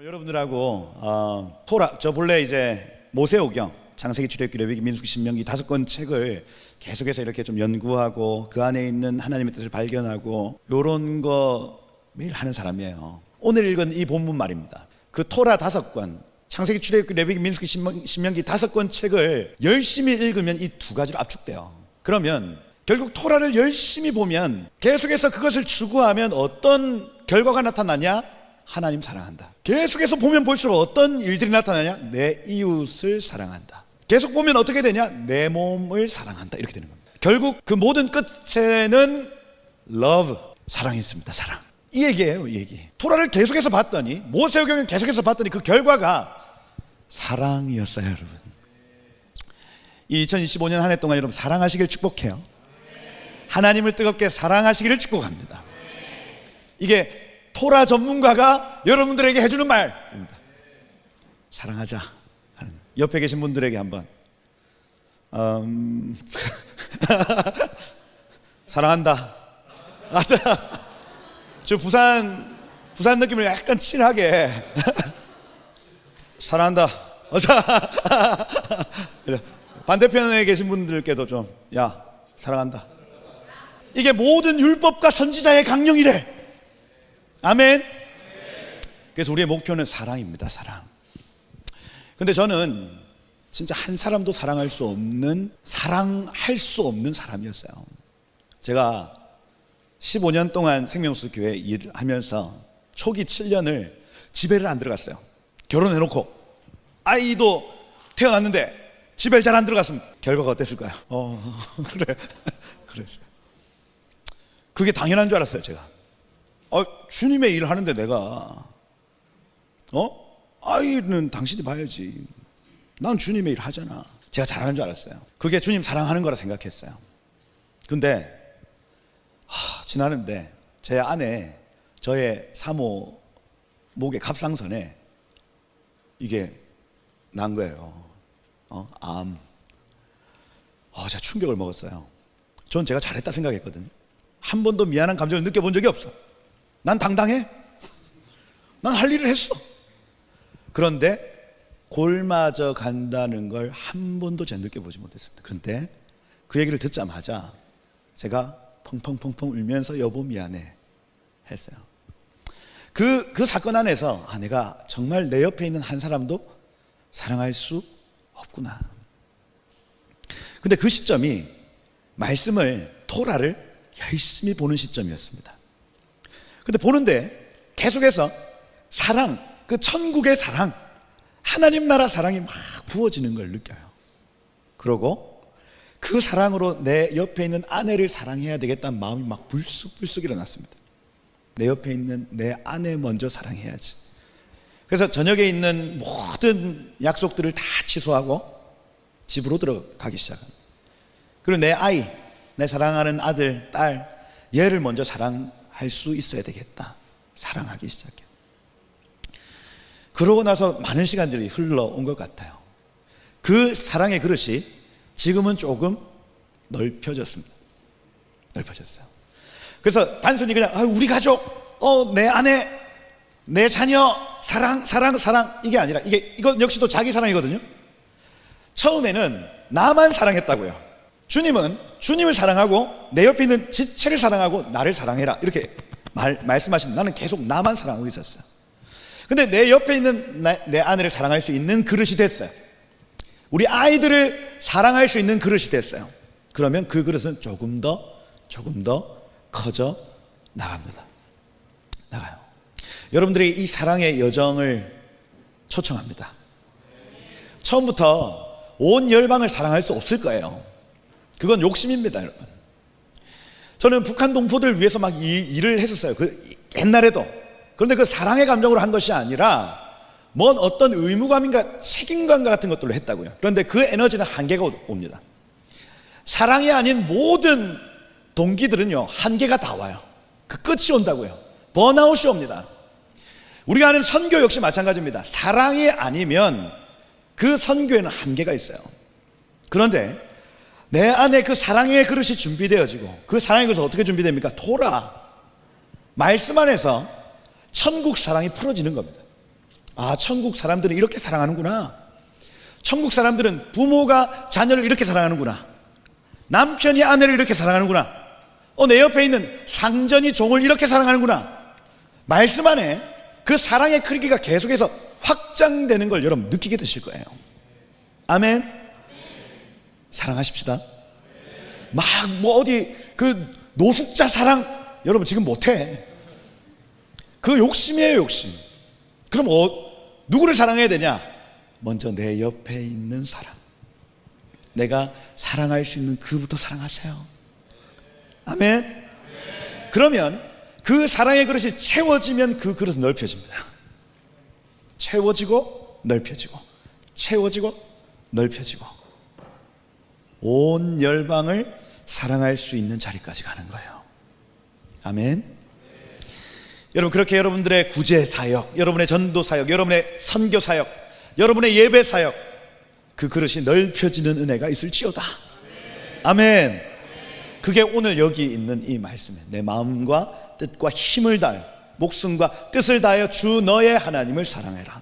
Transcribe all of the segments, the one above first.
여러분들하고 토라, 저 본래 이제 모세오경, 창세기, 출애굽기, 레위기, 민수기, 신명기 5권 책을 계속해서 이렇게 좀 연구하고 그 안에 있는 하나님의 뜻을 발견하고 요런 거 매일 하는 사람이에요. 오늘 읽은 이 본문 말입니다. 그 토라 5권, 창세기, 출애굽기, 레위기, 민수기, 신명기 5권 책을 열심히 읽으면 이 두 가지로 압축돼요. 그러면 결국 토라를 열심히 보면 계속해서 그것을 추구하면 어떤 결과가 나타나냐? 하나님 사랑한다. 계속해서 보면 볼수록 어떤 일들이 나타나냐? 내 이웃을 사랑한다. 계속 보면 어떻게 되냐? 내 몸을 사랑한다. 이렇게 되는 겁니다. 결국 그 모든 끝에는 love, 사랑이 있습니다. 사랑. 이 얘기예요, 이 얘기. 토라를 계속해서 봤더니, 모세오경을 계속해서 봤더니 그 결과가 사랑이었어요, 여러분. 이 2025년 한 해 동안 여러분 사랑하시길 축복해요. 하나님을 뜨겁게 사랑하시기를 축복합니다. 이게 토라 전문가가 여러분들에게 해주는 말입니다. 사랑하자. 옆에 계신 분들에게 한번 사랑한다. 저 부산 느낌을 약간 칠하게 사랑한다. 반대편에 계신 분들께도 좀 야, 사랑한다. 이게 모든 율법과 선지자의 강령이래. 아멘. 그래서 우리의 목표는 사랑입니다. 사랑. 근데 저는 진짜 한 사람도 사랑할 수 없는 사람이었어요. 제가 15년 동안 생명수 교회 일을 하면서 초기 7년을 집에를 안 들어갔어요. 결혼해놓고 아이도 태어났는데 집에 잘 안 들어갔습니다. 결과가 어땠을까요? 그랬어요. 그게 당연한 줄 알았어요. 제가 주님의 일을 하는데 내가 아이는 당신이 봐야지. 난 주님의 일 하잖아. 제가 잘하는 줄 알았어요. 그게 주님 사랑하는 거라 생각했어요. 근데 지나는데 제 아내, 저의 사모 목의 갑상선에 이게 난 거예요. 암. 제가 충격을 먹었어요. 전 제가 잘했다 생각했거든요. 한 번도 미안한 감정을 느껴본 적이 없어. 난 당당해. 난 할 일을 했어. 그런데 골마저 간다는 걸 한 번도 제가 느껴보지 못했습니다. 그런데 그 얘기를 듣자마자 제가 펑펑펑펑 울면서 여보 미안해 했어요. 그 사건 안에서 내가 정말 내 옆에 있는 한 사람도 사랑할 수 없구나. 근데 그 시점이 말씀을, 토라를 열심히 보는 시점이었습니다. 근데 보는데 계속해서 사랑, 그 천국의 사랑, 하나님 나라 사랑이 막 부어지는 걸 느껴요. 그러고 그 사랑으로 내 옆에 있는 아내를 사랑해야 되겠다는 마음이 막 불쑥불쑥 일어났습니다. 내 옆에 있는 내 아내 먼저 사랑해야지. 그래서 저녁에 있는 모든 약속들을 다 취소하고 집으로 들어가기 시작합니다. 그리고 내 아이, 내 사랑하는 아들, 딸, 얘를 먼저 사랑할 수 있어야 되겠다. 사랑하기 시작해요. 그러고 나서 많은 시간들이 흘러온 것 같아요. 그 사랑의 그릇이 지금은 조금 넓혀졌습니다. 넓혀졌어요. 그래서 단순히 그냥 우리 가족, 내 아내, 내 자녀, 사랑 이게 아니라 이건 역시도 자기 사랑이거든요. 처음에는 나만 사랑했다고요. 주님은 주님을 사랑하고 내 옆에 있는 지체를 사랑하고 나를 사랑해라 이렇게 말씀하신, 나는 계속 나만 사랑하고 있었어요. 근데 내 옆에 있는 내 아내를 사랑할 수 있는 그릇이 됐어요. 우리 아이들을 사랑할 수 있는 그릇이 됐어요. 그러면 그 그릇은 조금 더 커져 나갑니다. 나가요. 여러분들이 이 사랑의 여정을 초청합니다. 처음부터 온 열방을 사랑할 수 없을 거예요. 그건 욕심입니다, 여러분. 저는 북한 동포들을 위해서 막 일을 했었어요. 옛날에도. 그런데 그 사랑의 감정으로 한 것이 아니라 뭔 어떤 의무감인가 책임감과 같은 것들로 했다고요. 그런데 그 에너지는 한계가 옵니다. 사랑이 아닌 모든 동기들은요, 한계가 다 와요. 그 끝이 온다고요. 번아웃이 옵니다. 우리가 하는 선교 역시 마찬가지입니다. 사랑이 아니면 그 선교에는 한계가 있어요. 그런데 내 안에 그 사랑의 그릇이 준비되어지고, 그 사랑의 그릇은 어떻게 준비됩니까? 토라 말씀 안에서 천국 사랑이 풀어지는 겁니다. 아, 천국 사람들은 이렇게 사랑하는구나. 천국 사람들은 부모가 자녀를 이렇게 사랑하는구나. 남편이 아내를 이렇게 사랑하는구나. 내 옆에 있는 상전이 종을 이렇게 사랑하는구나. 말씀 안에 그 사랑의 크기가 계속해서 확장되는 걸 여러분 느끼게 되실 거예요. 아멘. 사랑하십시다. 막 어디 그 노숙자 사랑 여러분 지금 못해. 그 욕심이에요, 욕심. 그럼 누구를 사랑해야 되냐? 먼저 내 옆에 있는 사람, 내가 사랑할 수 있는 그부터 사랑하세요. 아멘. 그러면 그 사랑의 그릇이 채워지면 그 그릇은 넓혀집니다. 채워지고 넓혀지고 채워지고 넓혀지고 온 열방을 사랑할 수 있는 자리까지 가는 거예요. 아멘. 여러분, 그렇게 여러분들의 구제 사역, 여러분의 전도 사역, 여러분의 선교 사역, 여러분의 예배 사역, 그 그릇이 넓혀지는 은혜가 있을지어다. 아멘. 그게 오늘 여기 있는 이 말씀이에요. 내 마음과 뜻과 힘을 다하여 목숨과 뜻을 다하여 주 너의 하나님을 사랑해라.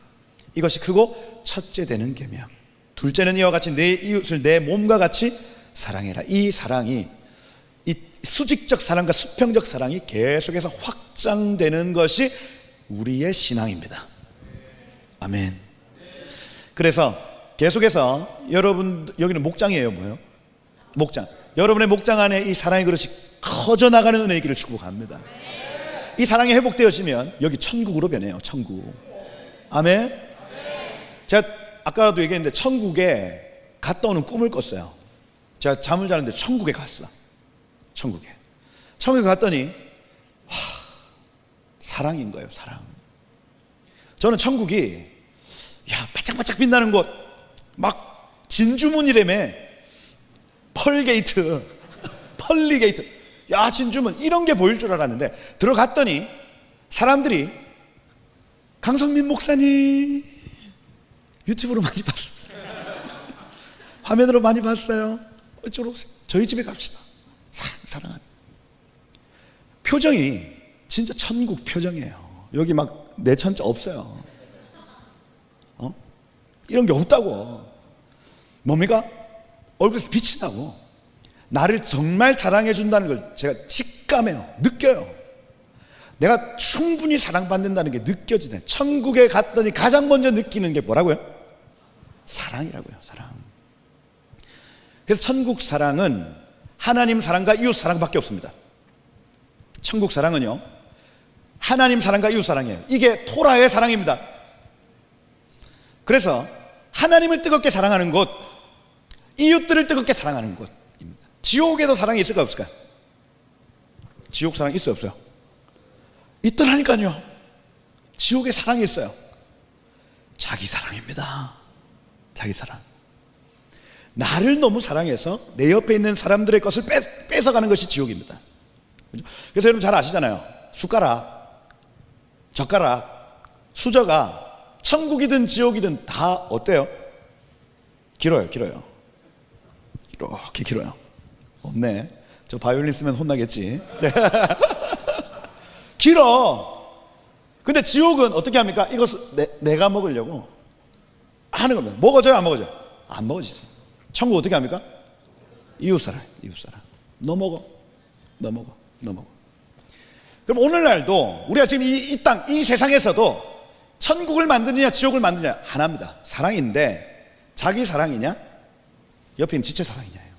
이것이 크고 첫째 되는 계명. 둘째는 이와 같이 내 이웃을 내 몸과 같이 사랑해라. 이 사랑이, 이 수직적 사랑과 수평적 사랑이 계속해서 확장되는 것이 우리의 신앙입니다. 아멘. 그래서 계속해서 여러분, 여기는 목장이에요. 뭐예요? 목장. 여러분의 목장 안에 이 사랑의 그릇이 커져나가는 은혜의 길을 축복합니다. 이 사랑이 회복되어지면 여기 천국으로 변해요. 천국. 아멘. 제가 아까도 얘기했는데 천국에 갔다 오는 꿈을 꿨어요. 제가 잠을 자는데 천국에 갔어. 천국에 갔더니 사랑인 거예요. 사랑. 저는 천국이 바짝바짝 빛나는 곳, 막 진주문이라며, 펄게이트 펄리게이트, 진주문, 이런 게 보일 줄 알았는데 들어갔더니 사람들이 강성민 목사님 유튜브로 많이 봤어요. 화면으로 많이 봤어요. 이쪽으로 오세요. 저희 집에 갑시다. 사랑하는 표정이 진짜 천국 표정이에요. 여기 막 내천자 없어요. 이런 게 없다고. 뭡니까? 얼굴에서 빛이 나고 나를 정말 사랑해 준다는 걸 제가 직감해요. 느껴요. 내가 충분히 사랑받는다는 게 느껴지네. 천국에 갔더니 가장 먼저 느끼는 게 뭐라고요? 사랑이라고요. 사랑. 그래서 천국 사랑은 하나님 사랑과 이웃 사랑밖에 없습니다. 천국 사랑은요, 하나님 사랑과 이웃 사랑이에요. 이게 토라의 사랑입니다. 그래서 하나님을 뜨겁게 사랑하는 곳, 이웃들을 뜨겁게 사랑하는 곳입니다. 지옥에도 사랑이 있을까 없을까요? 지옥 사랑 있어요 없어요? 있더라니까요. 지옥에 사랑이 있어요. 자기 사랑입니다. 자기 사랑. 나를 너무 사랑해서 내 옆에 있는 사람들의 것을 뺏어가는 것이 지옥입니다. 그래서 여러분 잘 아시잖아요. 숟가락, 젓가락, 수저가 천국이든 지옥이든 다 어때요? 길어요. 이렇게 길어요. 없네. 저 바이올린 쓰면 혼나겠지. 네. 길어. 근데 지옥은 어떻게 합니까? 이것을 내가 먹으려고 하는 겁니다. 먹어져요, 안 먹어져요? 안 먹어지지. 천국 어떻게 합니까? 이웃사랑. 너 먹어. 그럼 오늘날도 우리가 지금 이 땅, 이 세상에서도 천국을 만드느냐 지옥을 만드느냐 하나입니다. 사랑인데 자기 사랑이냐 옆에 있는 지체 사랑이냐예요.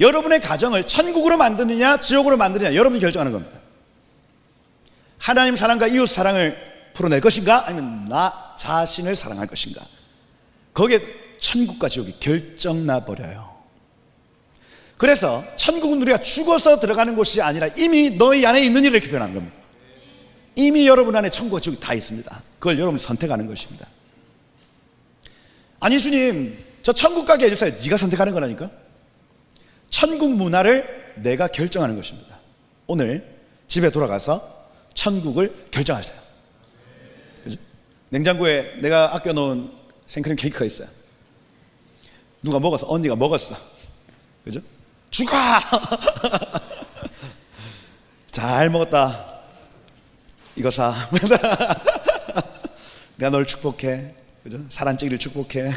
여러분의 가정을 천국으로 만드느냐 지옥으로 만드느냐 여러분이 결정하는 겁니다. 하나님 사랑과 이웃 사랑을 풀어낼 것인가, 아니면 나 자신을 사랑할 것인가. 거기에 천국과 지옥이 결정나 버려요. 그래서 천국은 우리가 죽어서 들어가는 곳이 아니라 이미 너희 안에 있는 일을 이렇게 표현한 겁니다. 이미 여러분 안에 천국과 지옥이 다 있습니다. 그걸 여러분이 선택하는 것입니다. 아니 주님, 저 천국 가게 해주세요. 네가 선택하는 거라니까. 천국 문화를 내가 결정하는 것입니다. 오늘 집에 돌아가서 천국을 결정하세요. 그죠? 냉장고에 내가 아껴놓은 생크림 케이크가 있어요. 누가 먹었어? 언니가 먹었어. 그죠? 죽어! 잘 먹었다. 이거 사. 내가 널 축복해, 그죠? 사란ጨ기를 축복해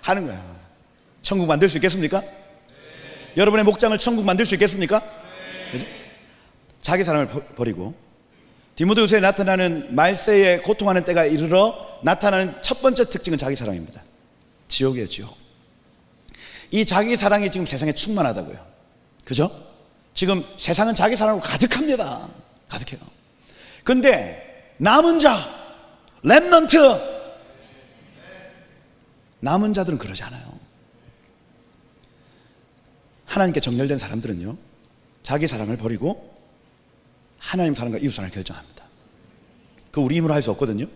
하는 거야. 천국 만들 수 있겠습니까? 여러분의 목장을 천국 만들 수 있겠습니까? 그죠? 자기 사랑을 버리고 디모데후서에 나타나는 말세에 고통하는 때가 이르러 나타나는 첫 번째 특징은 자기 사랑입니다. 지옥이에요, 지옥. 이 자기 사랑이 지금 세상에 충만하다고요. 그죠? 지금 세상은 자기 사랑으로 가득합니다. 가득해요. 근데 남은 자, 렘넌트, 남은 자들은 그러지 않아요. 하나님께 정렬된 사람들은요, 자기 사랑을 버리고 하나님 사랑과 이웃 사랑을 결정합니다. 그 우리 힘으로 할 수 없거든요.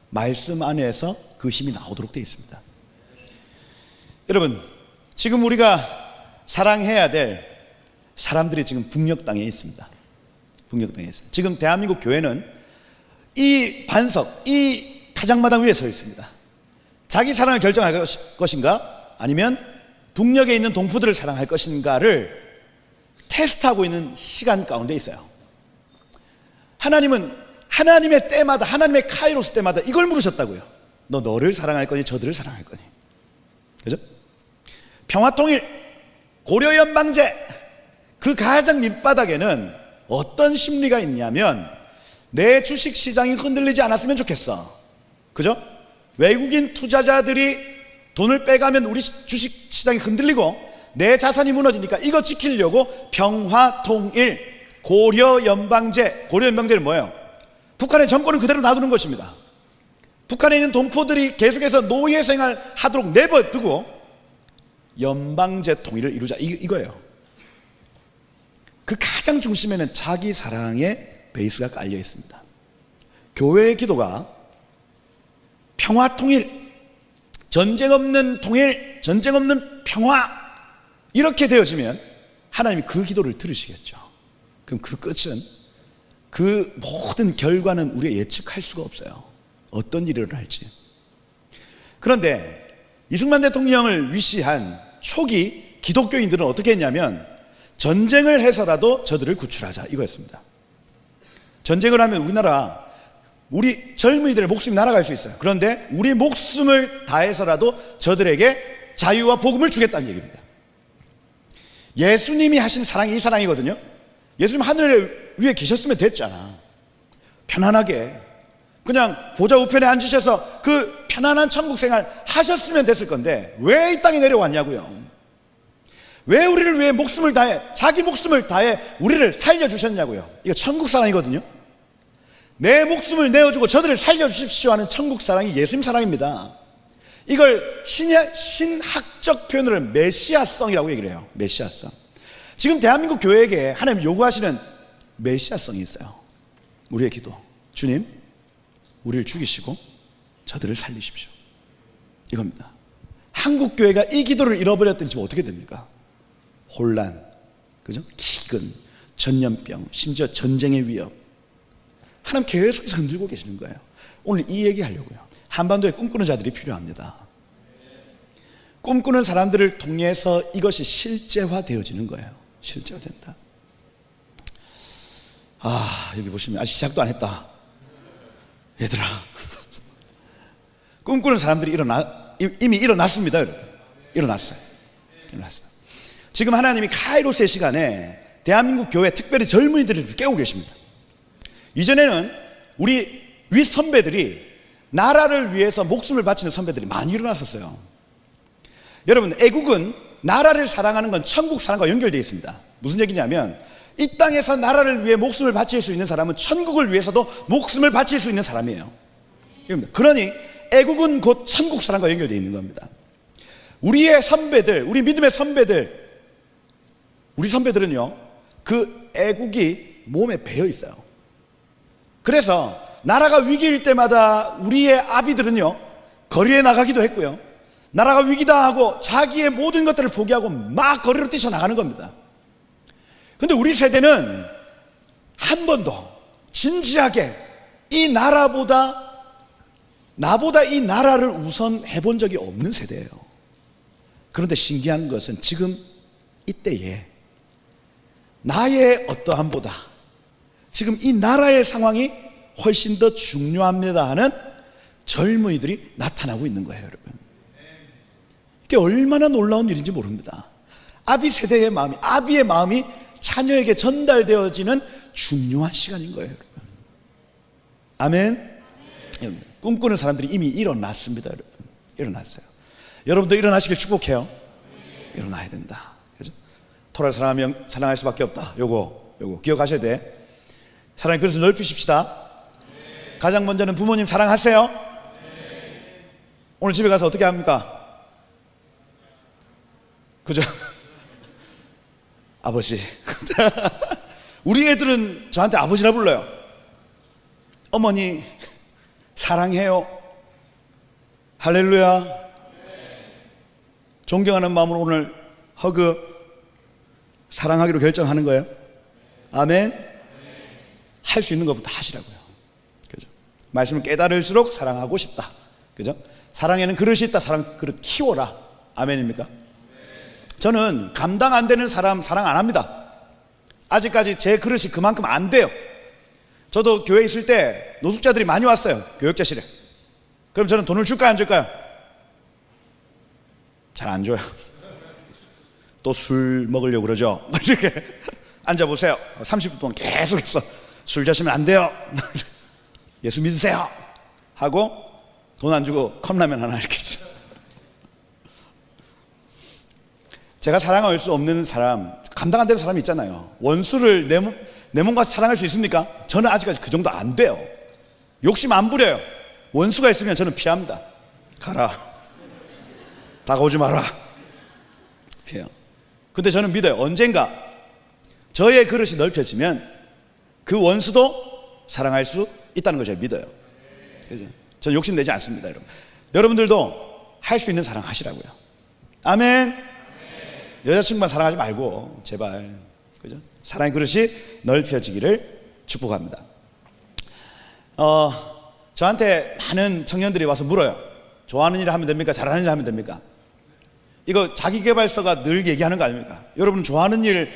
말씀 안에서 그 힘이 나오도록 되어 있습니다. 여러분, 지금 우리가 사랑해야 될 사람들이 지금 북녘 땅에 있습니다. 북녘 땅에 있어요. 지금 대한민국 교회는 이 반석, 이 타작마당 위에 서 있습니다. 자기 사랑을 결정할 것인가, 아니면 북녘에 있는 동포들을 사랑할 것인가를 테스트하고 있는 시간 가운데 있어요. 하나님은 하나님의 때마다, 하나님의 카이로스 때마다 이걸 물으셨다고요. 너 너를 사랑할 거니 저들을 사랑할 거니. 그죠? 평화통일, 고려연방제, 그 가장 밑바닥에는 어떤 심리가 있냐면 내 주식시장이 흔들리지 않았으면 좋겠어. 그죠? 외국인 투자자들이 돈을 빼가면 우리 주식시장이 흔들리고 내 자산이 무너지니까 이거 지키려고 평화통일, 고려연방제. 고려연방제는 뭐예요? 북한의 정권은 그대로 놔두는 것입니다. 북한에 있는 동포들이 계속해서 노예생활 하도록 내버려두고 연방제 통일을 이루자, 이거예요. 그 가장 중심에는 자기 사랑의 베이스가 깔려 있습니다. 교회의 기도가 평화 통일, 전쟁 없는 통일, 전쟁 없는 평화, 이렇게 되어지면 하나님이 그 기도를 들으시겠죠. 그럼 그 끝은, 그 모든 결과는 우리가 예측할 수가 없어요. 어떤 일이 일어날지. 그런데 이승만 대통령을 위시한 초기 기독교인들은 어떻게 했냐면 전쟁을 해서라도 저들을 구출하자, 이거였습니다. 전쟁을 하면 우리 젊은이들의 목숨이 날아갈 수 있어요. 그런데 우리 목숨을 다해서라도 저들에게 자유와 복음을 주겠다는 얘기입니다. 예수님이 하신 사랑이 이 사랑이거든요. 예수님 하늘 위에 계셨으면 됐잖아. 편안하게 그냥 보좌 우편에 앉으셔서 그 편안한 천국 생활 하셨으면 됐을 건데 왜 이 땅에 내려왔냐고요. 왜 우리를 위해 목숨을 다해, 자기 목숨을 다해 우리를 살려주셨냐고요. 이거 천국 사랑이거든요. 내 목숨을 내어주고 저들을 살려주십시오 하는 천국 사랑이 예수님 사랑입니다. 이걸 신학적 표현으로 메시아성이라고 얘기를 해요. 메시아성. 지금 대한민국 교회에게 하나님 요구하시는 메시아성이 있어요. 우리의 기도, 주님 우리를 죽이시고 저들을 살리십시오, 이겁니다. 한국 교회가 이 기도를 잃어버렸더니 지금 어떻게 됩니까? 혼란, 그죠? 기근, 전염병, 심지어 전쟁의 위협. 하나님 계속해서 흔들고 계시는 거예요. 오늘 이 얘기 하려고요. 한반도에 꿈꾸는 자들이 필요합니다. 꿈꾸는 사람들을 통해서 이것이 실제화되어지는 거예요. 실제화된다. 여기 보시면 아직 시작도 안 했다. 얘들아, 꿈꾸는 사람들이 이미 일어났습니다. 여러분, 일어났어요. 지금 하나님이 카이로스의 시간에 대한민국 교회, 특별히 젊은이들을 깨우고 계십니다. 이전에는 우리 윗 선배들이 나라를 위해서 목숨을 바치는 선배들이 많이 일어났었어요. 여러분, 애국은 나라를 사랑하는 건 천국 사랑과 연결되어 있습니다. 무슨 얘기냐면 이 땅에서 나라를 위해 목숨을 바칠 수 있는 사람은 천국을 위해서도 목숨을 바칠 수 있는 사람이에요. 그러니 애국은 곧 천국 사랑과 연결되어 있는 겁니다. 우리의 선배들, 우리 믿음의 선배들, 우리 선배들은요, 그 애국이 몸에 배어 있어요. 그래서 나라가 위기일 때마다 우리의 아비들은요, 거리에 나가기도 했고요, 나라가 위기다 하고 자기의 모든 것들을 포기하고 막 거리로 뛰쳐나가는 겁니다. 근데 우리 세대는 한 번도 진지하게 나보다 이 나라를 우선 해본 적이 없는 세대예요. 그런데 신기한 것은 지금 이때에 나의 어떠함보다 지금 이 나라의 상황이 훨씬 더 중요합니다 하는 젊은이들이 나타나고 있는 거예요, 여러분. 이게 얼마나 놀라운 일인지 모릅니다. 아비 세대의 마음이, 아비의 마음이 자녀에게 전달되어지는 중요한 시간인 거예요, 여러분. 아멘. 꿈꾸는 사람들이 이미 일어났습니다, 여러분. 일어났어요. 여러분도 일어나시길 축복해요. 일어나야 된다. 그죠? 토라를 사랑하면 사랑할 수밖에 없다. 요거 기억하셔야 돼. 사랑의 그릇을 넓히십시다. 가장 먼저는 부모님 사랑하세요. 오늘 집에 가서 어떻게 합니까? 그죠? 아버지. 우리 애들은 저한테 아버지라 불러요. 어머니 사랑해요. 할렐루야. 존경하는 마음으로 오늘 허그 사랑하기로 결정하는 거예요. 아멘. 할 수 있는 것부터 하시라고요. 그죠? 말씀을 깨달을수록 사랑하고 싶다. 그죠? 사랑에는 그릇이 있다. 사랑 그릇 키워라. 아멘입니까? 저는 감당 안 되는 사람 사랑 안 합니다. 아직까지 제 그릇이 그만큼 안 돼요. 저도 교회에 있을 때 노숙자들이 많이 왔어요. 교육자실에. 그럼 저는 돈을 줄까요, 안 줄까요? 잘 안 줘요. 또 술 먹으려고 그러죠. 이렇게 앉아보세요. 30분 동안 계속해서 술 드시면 안 돼요. 예수 믿으세요. 하고 돈 안 주고 컵라면 하나 이렇게 줘. 제가 사랑할 수 없는 사람, 감당 안 되는 사람이 있잖아요. 원수를 내 몸같이 사랑할 수 있습니까? 저는 아직까지 그 정도 안 돼요. 욕심 안 부려요. 원수가 있으면 저는 피합니다. 가라. 다가오지 마라. 피해요. 근데 저는 믿어요. 언젠가 저의 그릇이 넓혀지면 그 원수도 사랑할 수 있다는 걸 제가 믿어요. 그죠? 저는 욕심내지 않습니다, 여러분. 여러분들도 할 수 있는 사랑 하시라고요. 아멘. 여자친구만 사랑하지 말고 제발, 그죠? 사랑의 그릇이 넓혀지기를 축복합니다. 저한테 많은 청년들이 와서 물어요. 좋아하는 일을 하면 됩니까? 잘하는 일을 하면 됩니까? 이거 자기계발서가 늘 얘기하는 거 아닙니까? 여러분 좋아하는 일을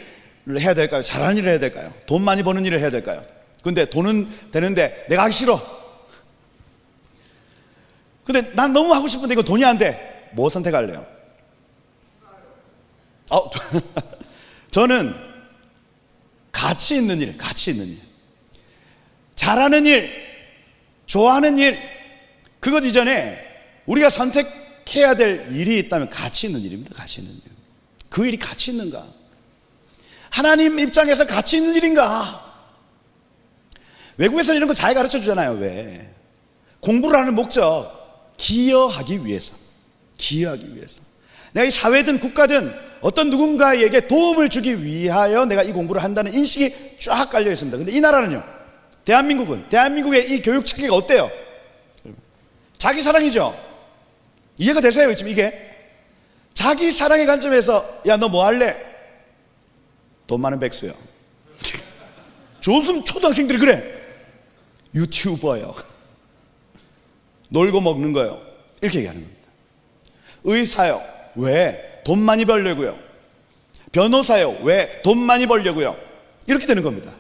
해야 될까요? 잘하는 일을 해야 될까요? 돈 많이 버는 일을 해야 될까요? 근데 돈은 되는데 내가 하기 싫어. 근데 난 너무 하고 싶은데 이거 돈이 안 돼. 뭐 선택할래요? 저는 가치 있는 일, 잘하는 일, 좋아하는 일, 그것 이전에 우리가 선택해야 될 일이 있다면 가치 있는 일입니다. 가치 있는 일. 그 일이 가치 있는가? 하나님 입장에서 가치 있는 일인가? 외국에서는 이런 거 잘 가르쳐 주잖아요. 왜? 공부를 하는 목적, 기여하기 위해서. 내가 이 사회든 국가든 어떤 누군가에게 도움을 주기 위하여 내가 이 공부를 한다는 인식이 쫙 깔려 있습니다. 근데 이 나라는요, 대한민국의 이 교육 체계가 어때요? 자기 사랑이죠. 이해가 되세요? 지금 이게 자기 사랑의 관점에서 야, 너 뭐 할래? 돈 많은 백수요. 요즘 초등학생들이 그래. 유튜버요. 놀고 먹는 거요. 이렇게 얘기하는 겁니다. 의사요. 왜? 돈 많이 벌려고요. 변호사요. 왜? 돈 많이 벌려고요. 이렇게 되는 겁니다.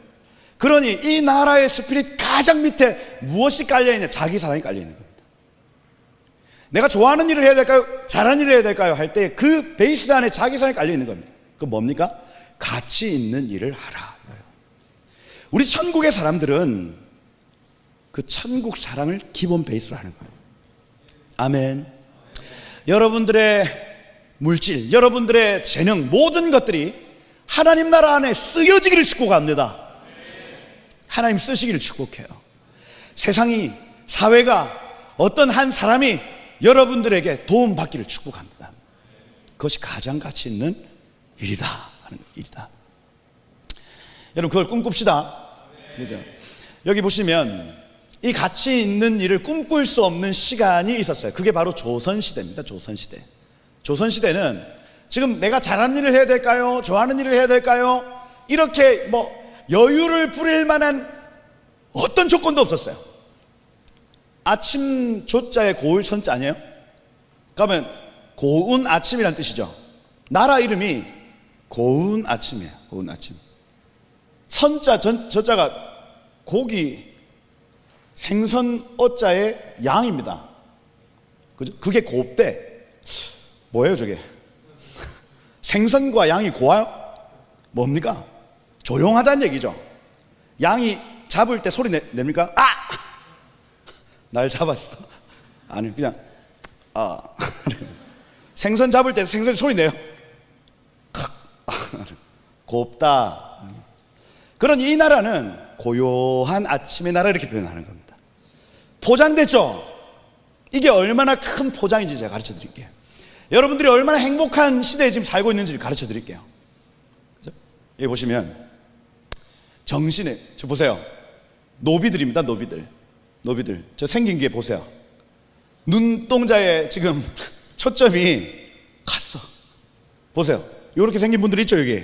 그러니 이 나라의 스피릿 가장 밑에 무엇이 깔려있냐? 자기 사랑이 깔려있는 겁니다. 내가 좋아하는 일을 해야 될까요? 잘하는 일을 해야 될까요? 할 때 그 베이스 안에 자기 사랑이 깔려있는 겁니다. 그건 뭡니까? 가치 있는 일을 하라. 우리 천국의 사람들은 그 천국 사랑을 기본 베이스로 하는 거예요. 아멘. 여러분들의 물질, 여러분들의 재능, 모든 것들이 하나님 나라 안에 쓰여지기를 축복합니다. 하나님 쓰시기를 축복해요. 세상이, 사회가, 어떤 한 사람이 여러분들에게 도움받기를 축복합니다. 그것이 가장 가치 있는 일이다 하는 일이다. 여러분 그걸 꿈꿉시다. 그죠? 여기 보시면 이 가치 있는 일을 꿈꿀 수 없는 시간이 있었어요. 그게 바로 조선시대입니다. 조선시대는 지금 내가 잘하는 일을 해야 될까요? 좋아하는 일을 해야 될까요? 이렇게 뭐 여유를 부릴 만한 어떤 조건도 없었어요. 아침 조자에 고을 선자 아니에요? 그러면 고운 아침이란 뜻이죠. 나라 이름이 고운 아침이에요. 고운 아침. 선자 저자가 고기 생선 어자의 양입니다. 그죠? 그게 곱대. 뭐예요, 저게? 생선과 양이 고와요? 뭡니까? 조용하다는 얘기죠. 양이 잡을 때 소리 냅니까? 아! 날 잡았어. 아니, 그냥, 생선 잡을 때 생선 소리 내요. 곱다. 그러니 이 나라는 고요한 아침의 나라 이렇게 표현하는 겁니다. 포장됐죠? 이게 얼마나 큰 포장인지 제가 가르쳐 드릴게요. 여러분들이 얼마나 행복한 시대에 지금 살고 있는지 가르쳐 드릴게요. 그죠? 여기 보시면 정신에, 저 보세요. 노비들입니다. 노비들. 저 생긴 게 보세요. 눈동자에 지금 초점이 갔어. 보세요. 이렇게 생긴 분들 있죠, 여기.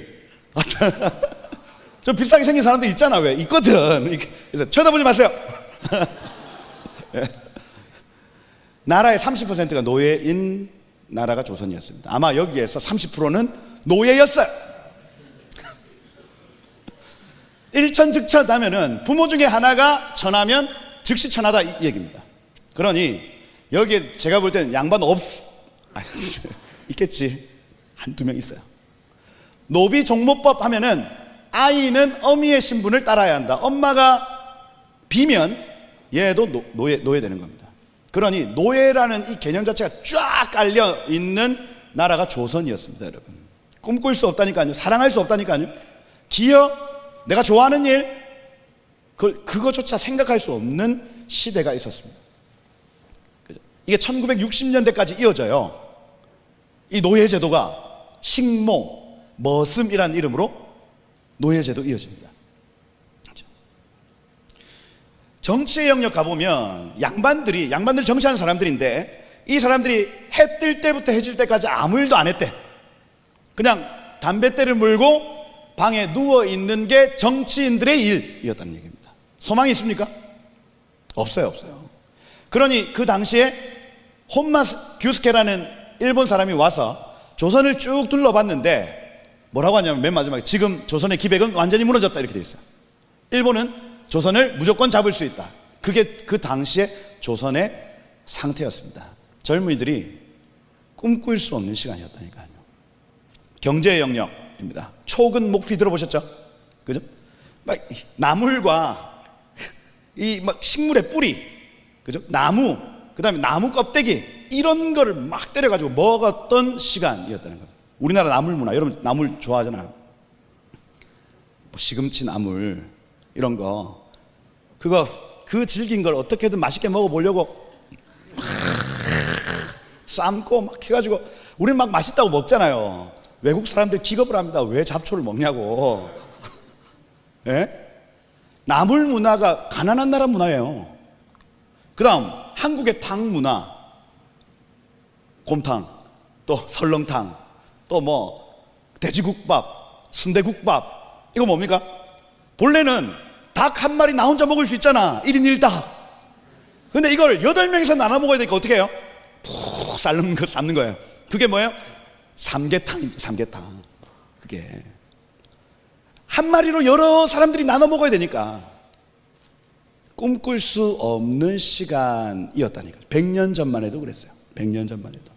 좀 비슷하게 생긴 사람들 있잖아. 왜? 있거든. 그래서 쳐다보지 마세요. 나라의 30%가 노예인 나라가 조선이었습니다. 아마 여기에서 30%는 노예였어요. 일천즉천 하면은 부모 중에 하나가 천하면 즉시 천하다 이 얘기입니다. 그러니 여기에 제가 볼 때는 양반 있겠지. 한두 명 있어요. 노비 종모법 하면은 아이는 어미의 신분을 따라야 한다. 엄마가 비면 얘도 노예 되는 겁니다. 그러니 노예라는 이 개념 자체가 쫙 깔려 있는 나라가 조선이었습니다, 여러분. 꿈꿀 수 없다니까요. 사랑할 수 없다니까요. 기업, 내가 좋아하는 일, 그거조차 생각할 수 없는 시대가 있었습니다. 이게 1960년대까지 이어져요. 이 노예제도가 식모, 머슴이라는 이름으로 노예제도 이어집니다. 정치의 영역 가보면 양반들 정치하는 사람들인데 이 사람들이 해 뜰 때부터 해질 때까지 아무 일도 안 했대. 그냥 담뱃대를 물고 방에 누워있는 게 정치인들의 일이었다는 얘기입니다. 소망이 있습니까? 없어요. 그러니 그 당시에 혼마스 규스케라는 일본 사람이 와서 조선을 쭉 둘러봤는데 뭐라고 하냐면 맨 마지막에 지금 조선의 기백은 완전히 무너졌다 이렇게 돼 있어요. 일본은 조선을 무조건 잡을 수 있다. 그게 그 당시에 조선의 상태였습니다. 젊은이들이 꿈꿀 수 없는 시간이었다니까요. 경제의 영역입니다. 촉은 목피 들어보셨죠? 그죠? 막 나물과 이 막 식물의 뿌리, 그죠? 나무, 그 다음에 나무 껍데기 이런 거를 막 때려가지고 먹었던 시간이었다는 거예요. 우리나라 나물 문화, 여러분 나물 좋아하잖아요. 뭐 시금치 나물 이런 거, 그 질긴 걸 어떻게든 맛있게 먹어보려고 삶고 막 해가지고 우리는 막 맛있다고 먹잖아요. 외국 사람들 기겁을 합니다. 왜 잡초를 먹냐고. 예? 나물 문화가 가난한 나라 문화예요. 그 다음 한국의 탕 문화, 곰탕, 또 설렁탕, 또 뭐 돼지국밥, 순대국밥, 이거 뭡니까? 본래는 닭 한 마리 나 혼자 먹을 수 있잖아. 1인 1닭. 근데 이걸 8명이서 나눠 먹어야 되니까 어떻게 해요? 푹 삶는 거예요. 그게 뭐예요? 삼계탕입니다. 삼계탕. 그게 한 마리로 여러 사람들이 나눠 먹어야 되니까 꿈꿀 수 없는 시간이었다니까. 100년 전만 해도 그랬어요. 100년 전만 해도.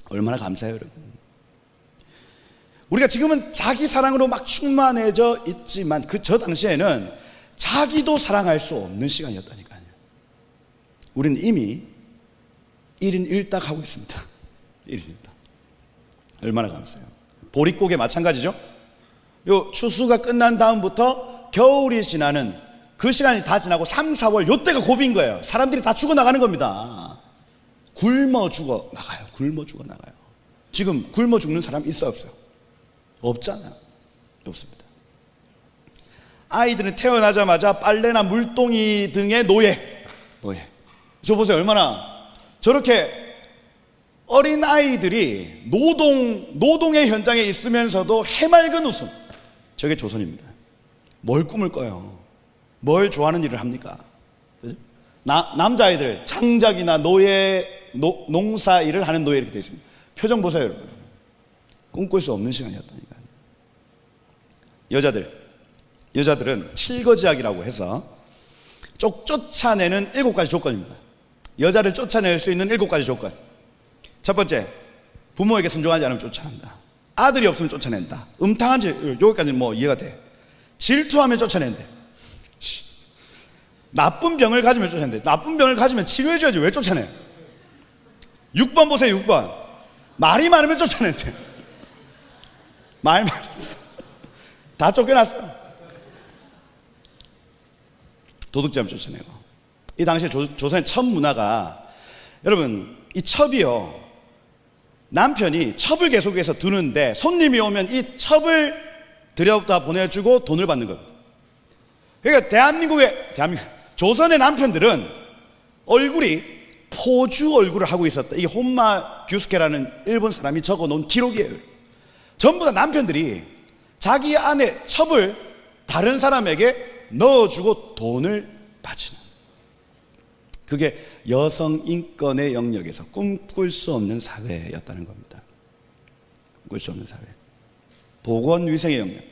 얼마나 감사해요, 여러분. 우리가 지금은 자기 사랑으로 막 충만해져 있지만 저 당시에는 자기도 사랑할 수 없는 시간이었다니까요. 우리는 이미 1인 1닭 하고 있습니다. 1인 1닭. 얼마나 감사해요. 보릿고개 마찬가지죠. 요 추수가 끝난 다음부터 겨울이 지나는 그 시간이 다 지나고 3, 4월 요때가 고비인 거예요. 사람들이 다 죽어나가는 겁니다. 굶어 죽어나가요. 지금 굶어 죽는 사람 있어요, 없어요? 없잖아요. 없습니다. 아이들은 태어나자마자 빨래나 물동이 등의 노예. 저 보세요. 얼마나 저렇게 어린 아이들이 노동의 현장에 있으면서도 해맑은 웃음. 저게 조선입니다. 뭘 꿈을 꿔요? 뭘 좋아하는 일을 합니까? 남자아이들 장작이나 농사 일을 하는 노예 이렇게 되어 있습니다. 표정 보세요, 여러분. 꿈꿀 수 없는 시간이었다니까요. 여자들은 칠거지약이라고 해서 쫓아내는 7가지 조건입니다. 여자를 쫓아낼 수 있는 7가지 조건. 첫 번째, 부모에게 순종하지 않으면 쫓아낸다. 아들이 없으면 쫓아낸다. 음탕한 질, 여기까지는 뭐 이해가 돼. 질투하면 쫓아낸대. 나쁜 병을 가지면 쫓아낸대. 나쁜 병을 가지면 치료해줘야지 왜 쫓아내? 6번 보세요. 6번. 말이 많으면 쫓아낸대. 말 많았어. 다 쫓겨났어. 도둑질하면 쫓아내고. 이 당시에 조선의 첩 문화가, 여러분, 이 첩이요, 남편이 첩을 계속해서 두는데 손님이 오면 이 첩을 들여다 보내주고 돈을 받는 겁니다. 그러니까 대한민국 조선의 남편들은 얼굴이 포주 얼굴을 하고 있었다. 이게 혼마 뷰스케라는 일본 사람이 적어놓은 기록이에요. 전부 다 남편들이 자기 아내 첩을 다른 사람에게 넣어주고 돈을 바치는, 그게 여성 인권의 영역에서 꿈꿀 수 없는 사회였다는 겁니다. 꿈꿀 수 없는 사회. 보건위생의 영역.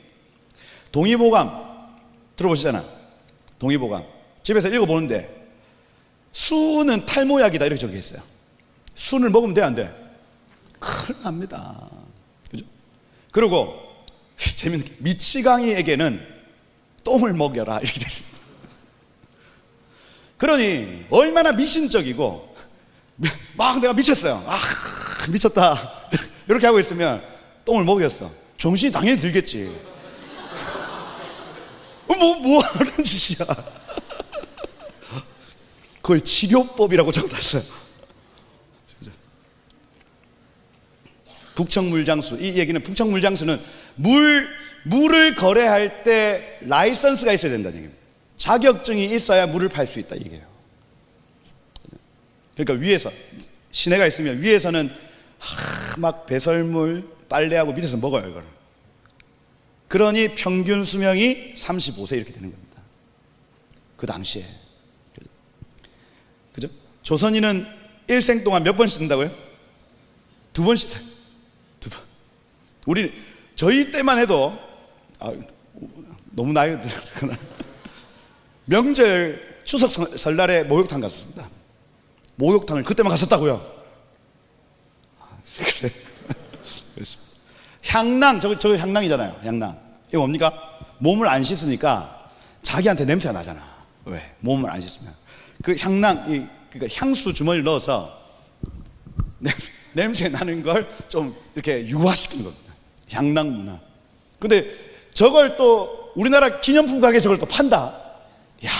동의보감 들어보시잖아. 동의보감 집에서 읽어보는데 수는 탈모약이다 이렇게 적혀 있어요. 수를 먹으면 돼, 안 돼? 큰일 납니다. 그죠? 그리고 재밌는 게 미치광이에게는 똥을 먹여라 이렇게 됐습니다. 그러니 얼마나 미신적이고 막 내가 미쳤어요. 아, 미쳤다 이렇게 하고 있으면 똥을 먹였어. 정신이 당연히 들겠지. 뭐 하는 짓이야. 그걸 치료법이라고 적어놨어요. 북청물장수, 이 얘기는, 북청물장수는 물을 거래할 때 라이선스가 있어야 된다는 얘기입니다. 자격증이 있어야 물을 팔 수 있다 이게요. 그러니까 위에서 시내가 있으면 위에서는 막 배설물 빨래하고 밑에서 먹어요 이걸. 그러니 평균 수명이 35세 이렇게 되는 겁니다. 그 당시에. 그죠? 조선인은 일생 동안 몇 번 씻는다고요? 2번 씻어요. 2번. 우리 저희 때만 해도 너무 나이 들었구나. 명절 추석 설날에 목욕탕 갔습니다. 목욕탕을 그때만 갔었다고요? 그래. 향낭, 저거 향낭이잖아요. 향낭. 이거 뭡니까? 몸을 안 씻으니까 자기한테 냄새가 나잖아. 왜? 몸을 안 씻으면. 그 향낭, 그러니까 향수 주머니를 넣어서 냄새 나는 걸 좀 이렇게 유화시키는 겁니다. 향낭 문화. 근데 저걸 또 우리나라 기념품 가게에 저걸 또 판다. 야,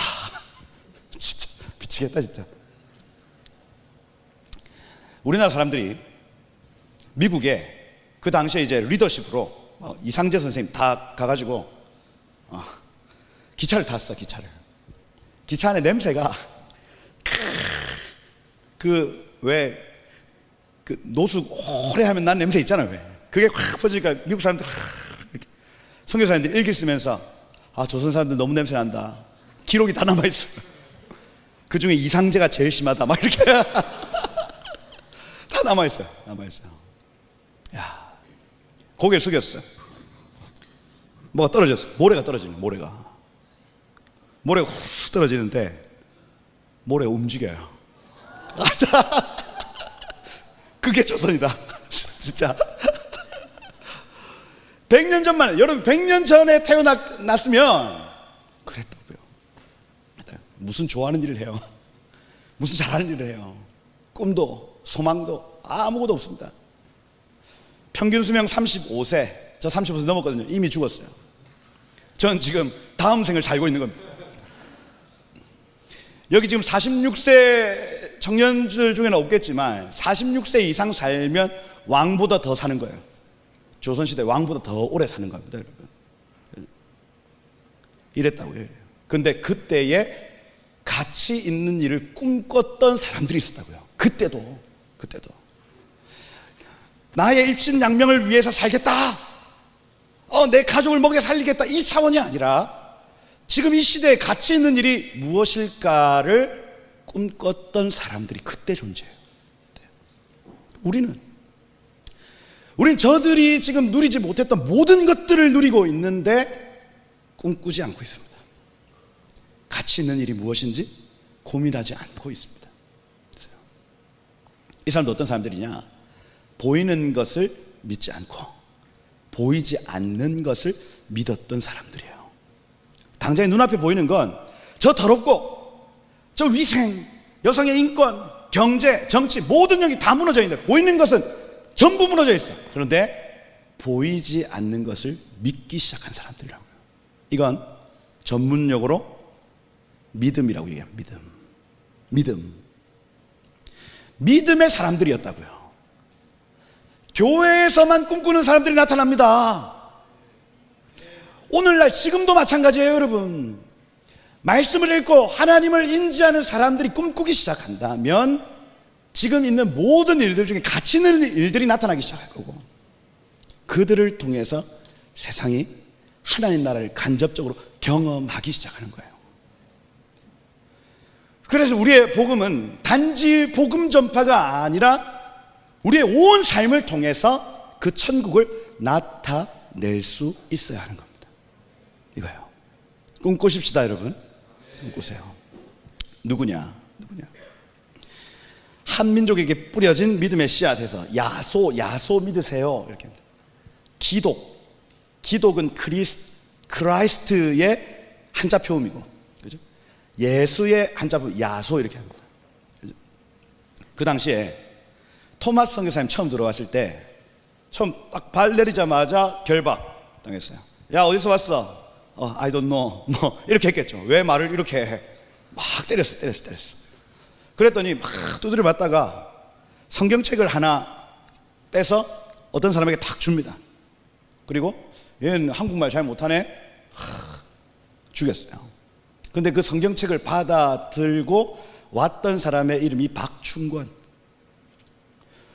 진짜 미치겠다 진짜. 우리나라 사람들이 미국에 그 당시에 이제 리더십으로 이상재 선생님 다 가가지고 기차를 탔어. 기차 안에 냄새가 그 노숙 오래 하면 난 냄새 있잖아요. 왜? 그게 확 퍼지니까 미국 사람들 선교사님들이 일기 쓰면서 조선 사람들 너무 냄새 난다. 기록이 다 남아있어요. 그 중에 이상재가 제일 심하다 막 이렇게 다 남아있어요. 야, 고개를 숙였어. 뭐가 떨어졌어. 모래가 떨어지네. 모래가 훅 떨어지는데 모래가 움직여요. 그게 조선이다. 진짜 100년 전만, 여러분 100년 전에 태어났으면 그랬다고요. 무슨 좋아하는 일을 해요? 무슨 잘하는 일을 해요? 꿈도 소망도 아무것도 없습니다. 평균 수명 35세. 저 35세 넘었거든요. 이미 죽었어요. 전 지금 다음 생을 살고 있는 겁니다. 여기 지금 46세 청년들 중에는 없겠지만 46세 이상 살면 왕보다 더 사는 거예요. 조선시대 왕보다 더 오래 사는 겁니다, 여러분. 이랬다고요. 근데 그때에 가치 있는 일을 꿈꿨던 사람들이 있었다고요. 그때도 나의 입신양명을 위해서 살겠다, 내 가족을 먹여 살리겠다, 이 차원이 아니라 지금 이 시대에 가치 있는 일이 무엇일까를 꿈꿨던 사람들이 그때 존재해요. 우리는 저들이 지금 누리지 못했던 모든 것들을 누리고 있는데 꿈꾸지 않고 있습니다. 가치 있는 일이 무엇인지 고민하지 않고 있습니다. 이 사람도 어떤 사람들이냐? 보이는 것을 믿지 않고 보이지 않는 것을 믿었던 사람들이에요. 당장에 눈앞에 보이는 건 저 더럽고 저 위생, 여성의 인권, 경제, 정치 모든 영역이 다 무너져 있는데 보이는 것은 전부 무너져 있어. 그런데 보이지 않는 것을 믿기 시작한 사람들이라고요. 이건 전문용어로 믿음이라고 얘기합니다. 믿음의 사람들이었다고요. 교회에서만 꿈꾸는 사람들이 나타납니다. 오늘날 지금도 마찬가지예요, 여러분. 말씀을 읽고 하나님을 인지하는 사람들이 꿈꾸기 시작한다면 지금 있는 모든 일들 중에 가치 있는 일들이 나타나기 시작할 거고, 그들을 통해서 세상이 하나님 나라를 간접적으로 경험하기 시작하는 거예요. 그래서 우리의 복음은 단지 복음 전파가 아니라 우리의 온 삶을 통해서 그 천국을 나타낼 수 있어야 하는 겁니다. 이거예요. 꿈꾸십시다, 여러분. 꿈꾸세요. 누구냐? 한민족에게 뿌려진 믿음의 씨앗에서 야소 믿으세요. 이렇게. 기독은 크라이스트의 한자 표음이고, 그죠? 예수의 한자 표음 야소 이렇게 합니다. 그죠? 그 당시에 토마스 선교사님 처음 들어왔을 때 처음 딱 발 내리자마자 결박 당했어요. 야, 어디서 왔어? I don't know. 뭐 이렇게 했겠죠. 왜 말을 이렇게 해? 막 때렸어. 그랬더니 막 두드려 맞다가 성경책을 하나 빼서 어떤 사람에게 탁 줍니다. 그리고 얘는 한국말 잘 못하네. 죽였어요. 근데 그 성경책을 받아들고 왔던 사람의 이름이 박충권.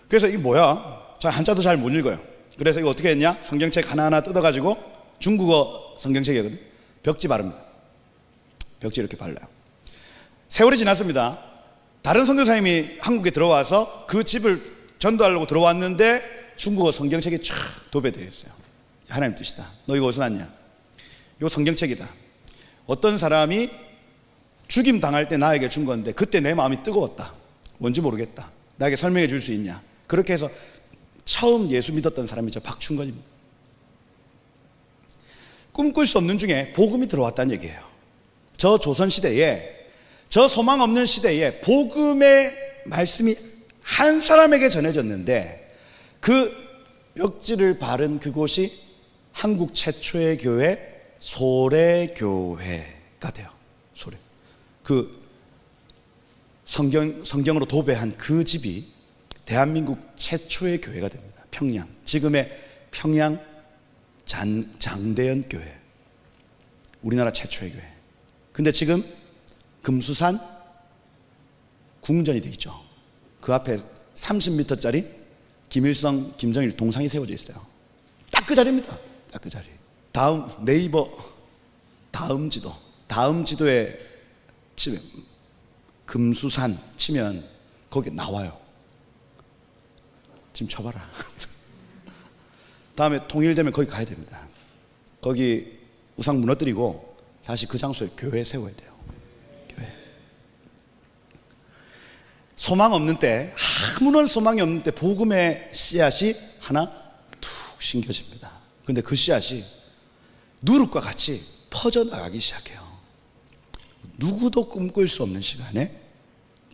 그래서 이게 뭐야? 한자도 잘 못 읽어요. 그래서 이거 어떻게 했냐? 성경책 하나하나 뜯어가지고 중국어 성경책이거든요. 벽지 바릅니다. 벽지 이렇게 발라요. 세월이 지났습니다. 다른 선교사님이 한국에 들어와서 그 집을 전도하려고 들어왔는데 중국어 성경책이 쫙 도배되어 있어요. 하나님 뜻이다. 너 이거 어디서 났냐? 이거 성경책이다. 어떤 사람이 죽임 당할 때 나에게 준 건데 그때 내 마음이 뜨거웠다. 뭔지 모르겠다. 나에게 설명해 줄 수 있냐? 그렇게 해서 처음 예수 믿었던 사람이죠. 박충건입니다. 꿈꿀 수 없는 중에 복음이 들어왔다는 얘기예요. 저 조선시대에, 저 소망 없는 시대에 복음의 말씀이 한 사람에게 전해졌는데 그 벽지를 바른 그곳이 한국 최초의 교회 소래교회가 돼요. 소래. 그 성경으로 도배한 그 집이 대한민국 최초의 교회가 됩니다. 평양. 지금의 평양 장대연 교회. 우리나라 최초의 교회. 근데 지금 금수산 궁전이 돼 있죠. 그 앞에 30m짜리 김일성, 김정일 동상이 세워져 있어요. 딱 그 자리입니다. 딱 그 자리. 다음 네이버 다음 지도에 치면 금수산 치면 거기 나와요. 지금 쳐봐라. 다음에 통일되면 거기 가야 됩니다. 거기 우상 무너뜨리고 다시 그 장소에 교회 세워야 돼요. 교회. 소망 없는 때, 아무런 소망이 없는 때 복음의 씨앗이 하나 툭 심겨집니다. 근데 그 씨앗이 누룩과 같이 퍼져나가기 시작해요. 누구도 꿈꿀 수 없는 시간에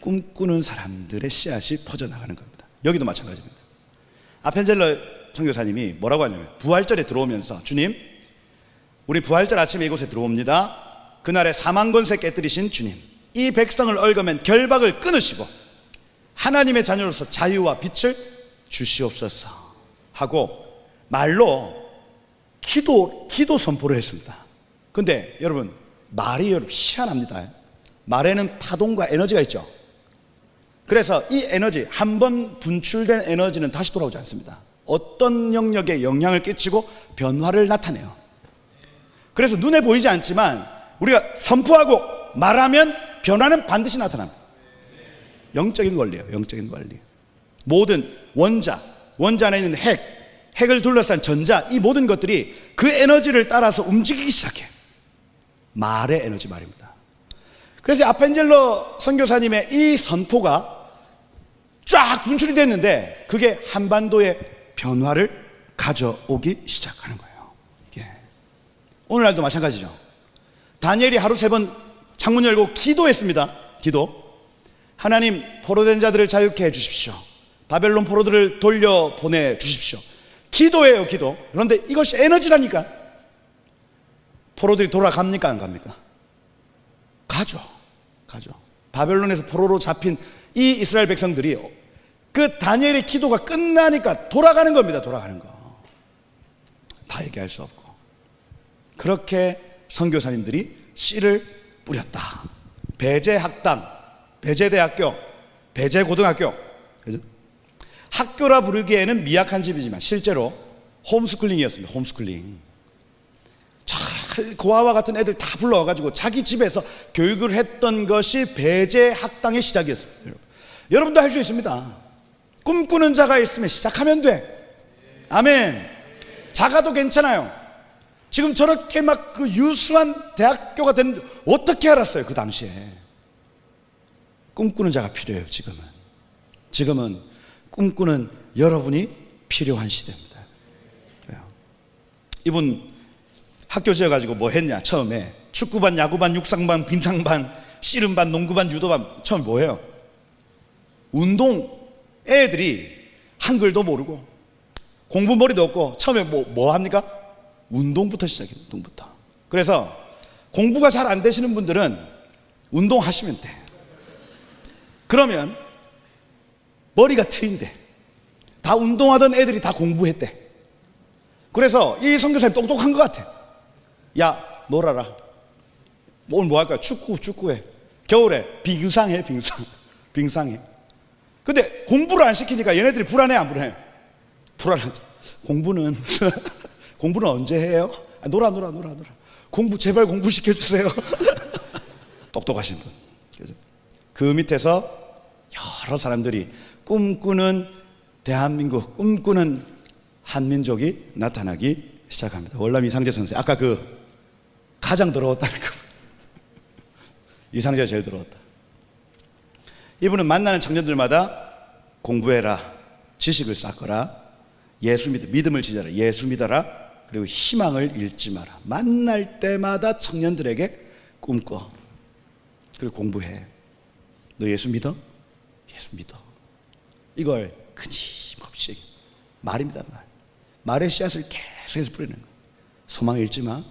꿈꾸는 사람들의 씨앗이 퍼져나가는 겁니다. 여기도 마찬가지입니다. 아펜젤러 선교사님이 뭐라고 하냐면 부활절에 들어오면서 주님, 우리 부활절 아침에 이곳에 들어옵니다. 그날에 사망권세 깨뜨리신 주님, 이 백성을 얽어맨 결박을 끊으시고 하나님의 자녀로서 자유와 빛을 주시옵소서 하고 말로 기도 선포를 했습니다. 근데 여러분, 말이 여러분 희한합니다. 말에는 파동과 에너지가 있죠. 그래서 이 에너지, 한번 분출된 에너지는 다시 돌아오지 않습니다. 어떤 영역에 영향을 끼치고 변화를 나타내요. 그래서 눈에 보이지 않지만 우리가 선포하고 말하면 변화는 반드시 나타납니다. 영적인 원리예요. 영적인 원리. 모든 원자 안에 있는 핵을 둘러싼 전자, 이 모든 것들이 그 에너지를 따라서 움직이기 시작해요. 말의 에너지 말입니다. 그래서 아펜젤러 선교사님의 이 선포가 쫙 분출이 됐는데 그게 한반도의 변화를 가져오기 시작하는 거예요. 이게 오늘날도 마찬가지죠. 다니엘이 하루 3번 창문 열고 기도했습니다. 기도. 하나님, 포로된 자들을 자유케 해 주십시오. 바벨론 포로들을 돌려보내 주십시오. 기도예요, 기도. 그런데 이것이 에너지라니까. 포로들이 돌아갑니까, 안 갑니까? 가죠. 바벨론에서 포로로 잡힌 이 이스라엘 백성들이 그 다니엘의 기도가 끝나니까 돌아가는 겁니다. 돌아가는 거. 다 얘기할 수 없고. 그렇게 선교사님들이 씨를 뿌렸다. 배제학당, 배제대학교, 배제고등학교. 그죠? 학교라 부르기에는 미약한 집이지만 실제로 홈스쿨링이었습니다. 홈스쿨링. 고아와 같은 애들 다 불러와가지고 자기 집에서 교육을 했던 것이 배제학당의 시작이었습니다. 여러분도 할 수 있습니다. 꿈꾸는 자가 있으면 시작하면 돼. 아멘. 작아도 괜찮아요. 지금 저렇게 막 그 유수한 대학교가 되는, 어떻게 알았어요? 그 당시에. 꿈꾸는 자가 필요해요. 지금은 꿈꾸는 여러분이 필요한 시대입니다. 이분 학교 지어가지고 뭐 했냐? 처음에 축구반, 야구반, 육상반, 빙상반, 씨름반, 농구반, 유도반. 처음에 뭐예요? 운동. 애들이 한글도 모르고 공부머리도 없고 처음에 뭐 합니까? 운동부터 시작해요. 운동부터. 그래서 공부가 잘 안 되시는 분들은 운동하시면 돼. 그러면 머리가 트인데 다 운동하던 애들이 다 공부했대. 그래서 이 선교사님 똑똑한 것 같아. 야, 놀아라. 오늘 뭐 할까요? 축구해. 겨울에 빙상해. 빙상해. 근데 공부를 안 시키니까 얘네들이 불안해, 안 불안해? 불안하지. 공부는 언제 해요? 놀아. 제발 공부 시켜주세요. 똑똑하신 분. 그죠? 그 밑에서 여러 사람들이 꿈꾸는 대한민국, 꿈꾸는 한민족이 나타나기 시작합니다. 월남 이상재 선생, 아까 그 가장 더러웠다는 거. 이상재가 제일 더러웠다. 이분은 만나는 청년들마다 공부해라, 지식을 쌓거라, 믿음을 지져라, 예수 믿어라, 그리고 희망을 잃지 마라. 만날 때마다 청년들에게 꿈꿔. 그리고 공부해. 너 예수 믿어? 예수 믿어. 이걸 끊임없이 말입니다. 말의 씨앗을 계속해서 뿌리는 거야. 소망 잃지 마.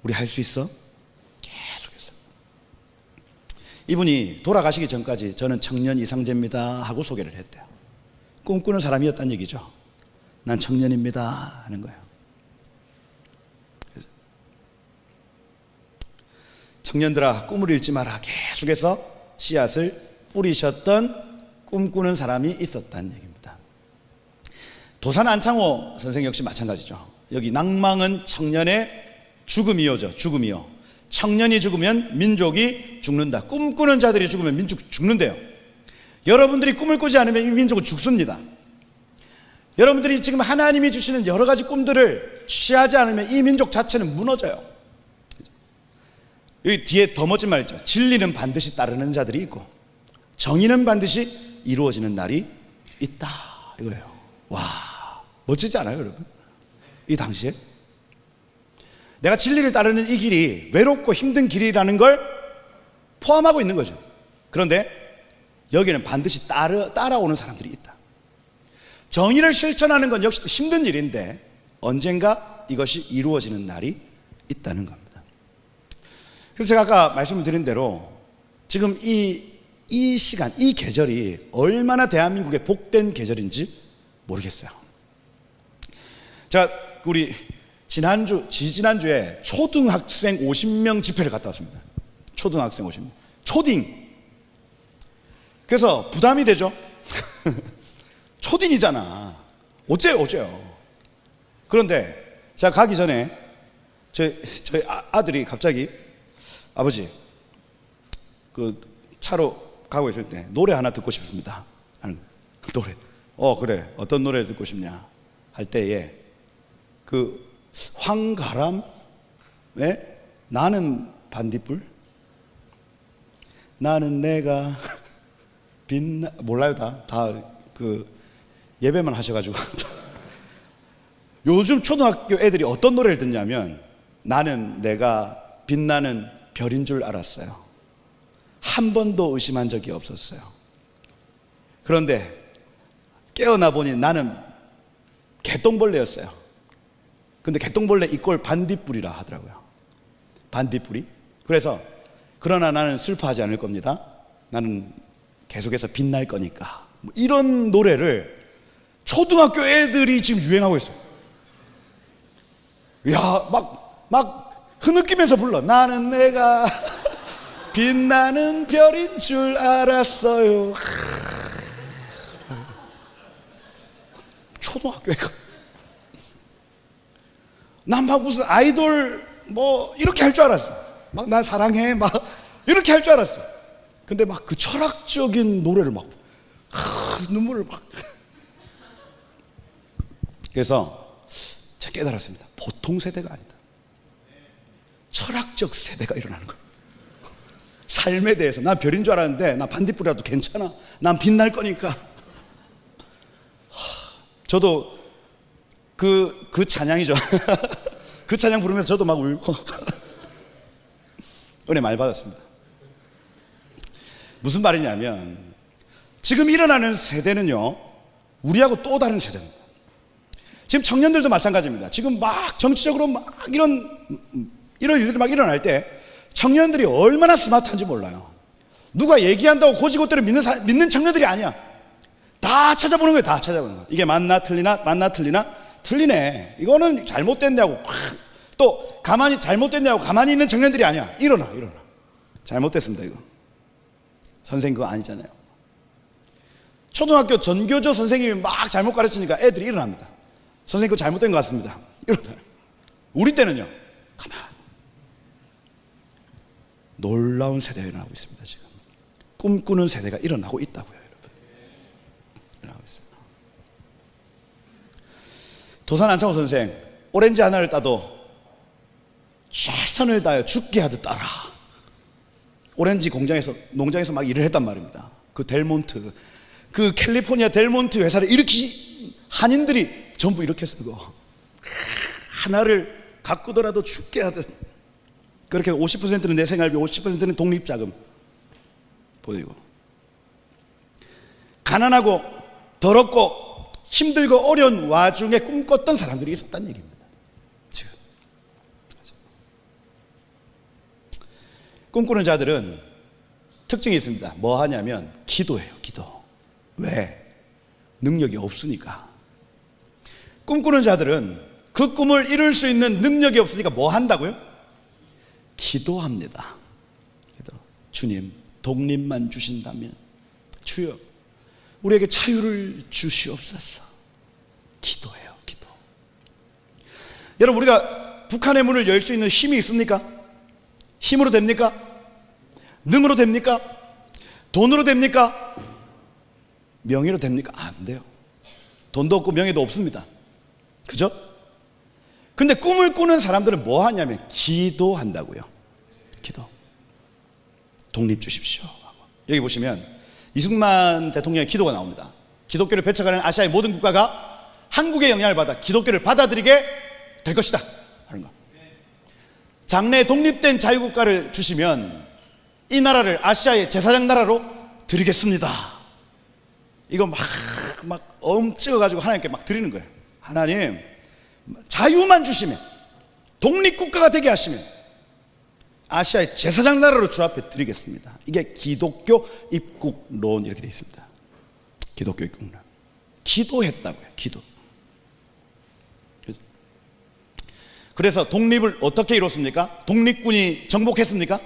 우리 할 수 있어. 계속해서. 이분이 돌아가시기 전까지 저는 청년 이상재입니다 하고 소개를 했대요. 꿈꾸는 사람이었다는 얘기죠. 난 청년입니다 하는 거예요. 청년들아, 꿈을 잃지 마라. 계속해서 씨앗을 뿌리셨던 꿈꾸는 사람이 있었다는 얘기입니다. 도산 안창호 선생 역시 마찬가지죠. 여기 낭망은 청년의 죽음이요죠. 죽음이요. 청년이 죽으면 민족이 죽는다. 꿈꾸는 자들이 죽으면 민족 죽는데요. 여러분들이 꿈을 꾸지 않으면 이 민족은 죽습니다. 여러분들이 지금 하나님이 주시는 여러 가지 꿈들을 취하지 않으면 이 민족 자체는 무너져요. 여기 뒤에 더 멋진 말 있죠. 진리는 반드시 따르는 자들이 있고 정의는 반드시 이루어지는 날이 있다, 이거예요. 와, 멋지지 않아요, 여러분? 이 당시에 내가 진리를 따르는 이 길이 외롭고 힘든 길이라는 걸 포함하고 있는 거죠. 그런데 여기는 반드시 따라오는 사람들이 있다. 정의를 실천하는 건 역시 힘든 일인데 언젠가 이것이 이루어지는 날이 있다는 겁니다. 그래서 제가 아까 말씀을 드린 대로 지금 이 시간, 이 계절이 얼마나 대한민국의 복된 계절인지 모르겠어요. 자, 우리 지지난주에 초등학생 50명 집회를 갔다 왔습니다. 초등학생 50명. 초딩. 그래서 부담이 되죠. 초딩이잖아. 어째요? 그런데 제가 가기 전에 저희 아들이 갑자기 아버지, 그 차로 가고 있을 때 노래 하나 듣고 싶습니다 하는 노래. 그래, 어떤 노래 듣고 싶냐 할 때에 그 황가람의 나는 반딧불, 나는 내가 빛나 몰라요. 다 그 예배만 하셔가지고 요즘 초등학교 애들이 어떤 노래를 듣냐면 나는 내가 빛나는 별인 줄 알았어요. 한 번도 의심한 적이 없었어요. 그런데 깨어나 보니 나는 개똥벌레였어요. 근데 개똥벌레 이꼴 반딧불이라 하더라고요. 반딧불이. 그래서 그러나 나는 슬퍼하지 않을 겁니다. 나는 계속해서 빛날 거니까. 뭐 이런 노래를 초등학교 애들이 지금 유행하고 있어요. 야, 막 흐느끼면서 불러. 나는 내가 빛나는 별인 줄 알았어요. 초등학교 애가. 난 막 무슨 아이돌 뭐 이렇게 할 줄 알았어. 막 난 사랑해 막 이렇게 할 줄 알았어. 근데 막 그 철학적인 노래를 막 눈물을 막. 그래서 제가 깨달았습니다. 보통 세대가 아니다. 철학적 세대가 일어나는 거예요. 삶에 대해서 난 별인 줄 알았는데 나 반딧불이라도 괜찮아. 난 빛날 거니까. 저도 그 찬양이죠. 그 찬양 부르면서 저도 막 울고 은혜 많이 받았습니다. 무슨 말이냐면 지금 일어나는 세대는요 우리하고 또 다른 세대입니다. 지금 청년들도 마찬가지입니다. 지금 막 정치적으로 막 이런 일들이 막 일어날 때 청년들이 얼마나 스마트한지 몰라요. 누가 얘기한다고 고지고대로 믿는 청년들이 아니야. 다 찾아보는 거예요. 다 찾아보는 거예요. 이게 맞나 틀리나 틀리네. 이거는 잘못됐냐고. 또 가만히 잘못됐냐고 가만히 있는 청년들이 아니야. 일어나. 잘못됐습니다. 이거 선생님 그거 아니잖아요. 초등학교 전교조 선생님이 막 잘못 가르치니까 애들이 일어납니다. 선생님 그거 잘못된 것 같습니다. 일어나요. 우리 때는요 가만. 놀라운 세대가 일어나고 있습니다. 지금 꿈꾸는 세대가 일어나고 있다고요. 여러분 일어나고 있어요. 도산 안창호 선생 오렌지 하나를 따도 최선을 다하여 죽게 하듯 따라. 오렌지 농장에서 막 일을 했단 말입니다. 그 델몬트, 그 캘리포니아 델몬트 회사를 일으키신 한인들이 전부 이렇게 쓰고 하나를 가꾸더라도 죽게 하듯. 그렇게 50%는 내 생활비, 50%는 독립자금 보내고 가난하고 더럽고 힘들고 어려운 와중에 꿈꿨던 사람들이 있었다는 얘기입니다. 지금 꿈꾸는 자들은 특징이 있습니다. 뭐 하냐면 기도해요. 기도. 왜? 능력이 없으니까. 꿈꾸는 자들은 그 꿈을 이룰 수 있는 능력이 없으니까 뭐 한다고요? 기도합니다. 기도. 주님 독립만 주신다면 주여 우리에게 자유를 주시옵소서. 기도해요. 기도. 여러분 우리가 북한의 문을 열 수 있는 힘이 있습니까? 힘으로 됩니까? 능으로 됩니까? 돈으로 됩니까? 명예로 됩니까? 안 돼요. 돈도 없고 명예도 없습니다. 그죠? 근데 꿈을 꾸는 사람들은 뭐 하냐면 기도한다고요. 기도. 독립 주십시오 하고. 여기 보시면 이승만 대통령의 기도가 나옵니다. 기독교를 펼쳐가는 아시아의 모든 국가가 한국의 영향을 받아 기독교를 받아들이게 될 것이다 하는 거. 장래 독립된 자유국가를 주시면 이 나라를 아시아의 제사장 나라로 드리겠습니다. 이거 막 찍어가지고 하나님께 막 드리는 거예요. 하나님 자유만 주시면, 독립국가가 되게 하시면 아시아의 제사장 나라로 주 앞에 드리겠습니다. 이게 기독교 입국론 이렇게 되어 있습니다. 기독교 입국론. 기도했다고요. 기도. 그래서 독립을 어떻게 이뤘습니까? 독립군이 정복했습니까?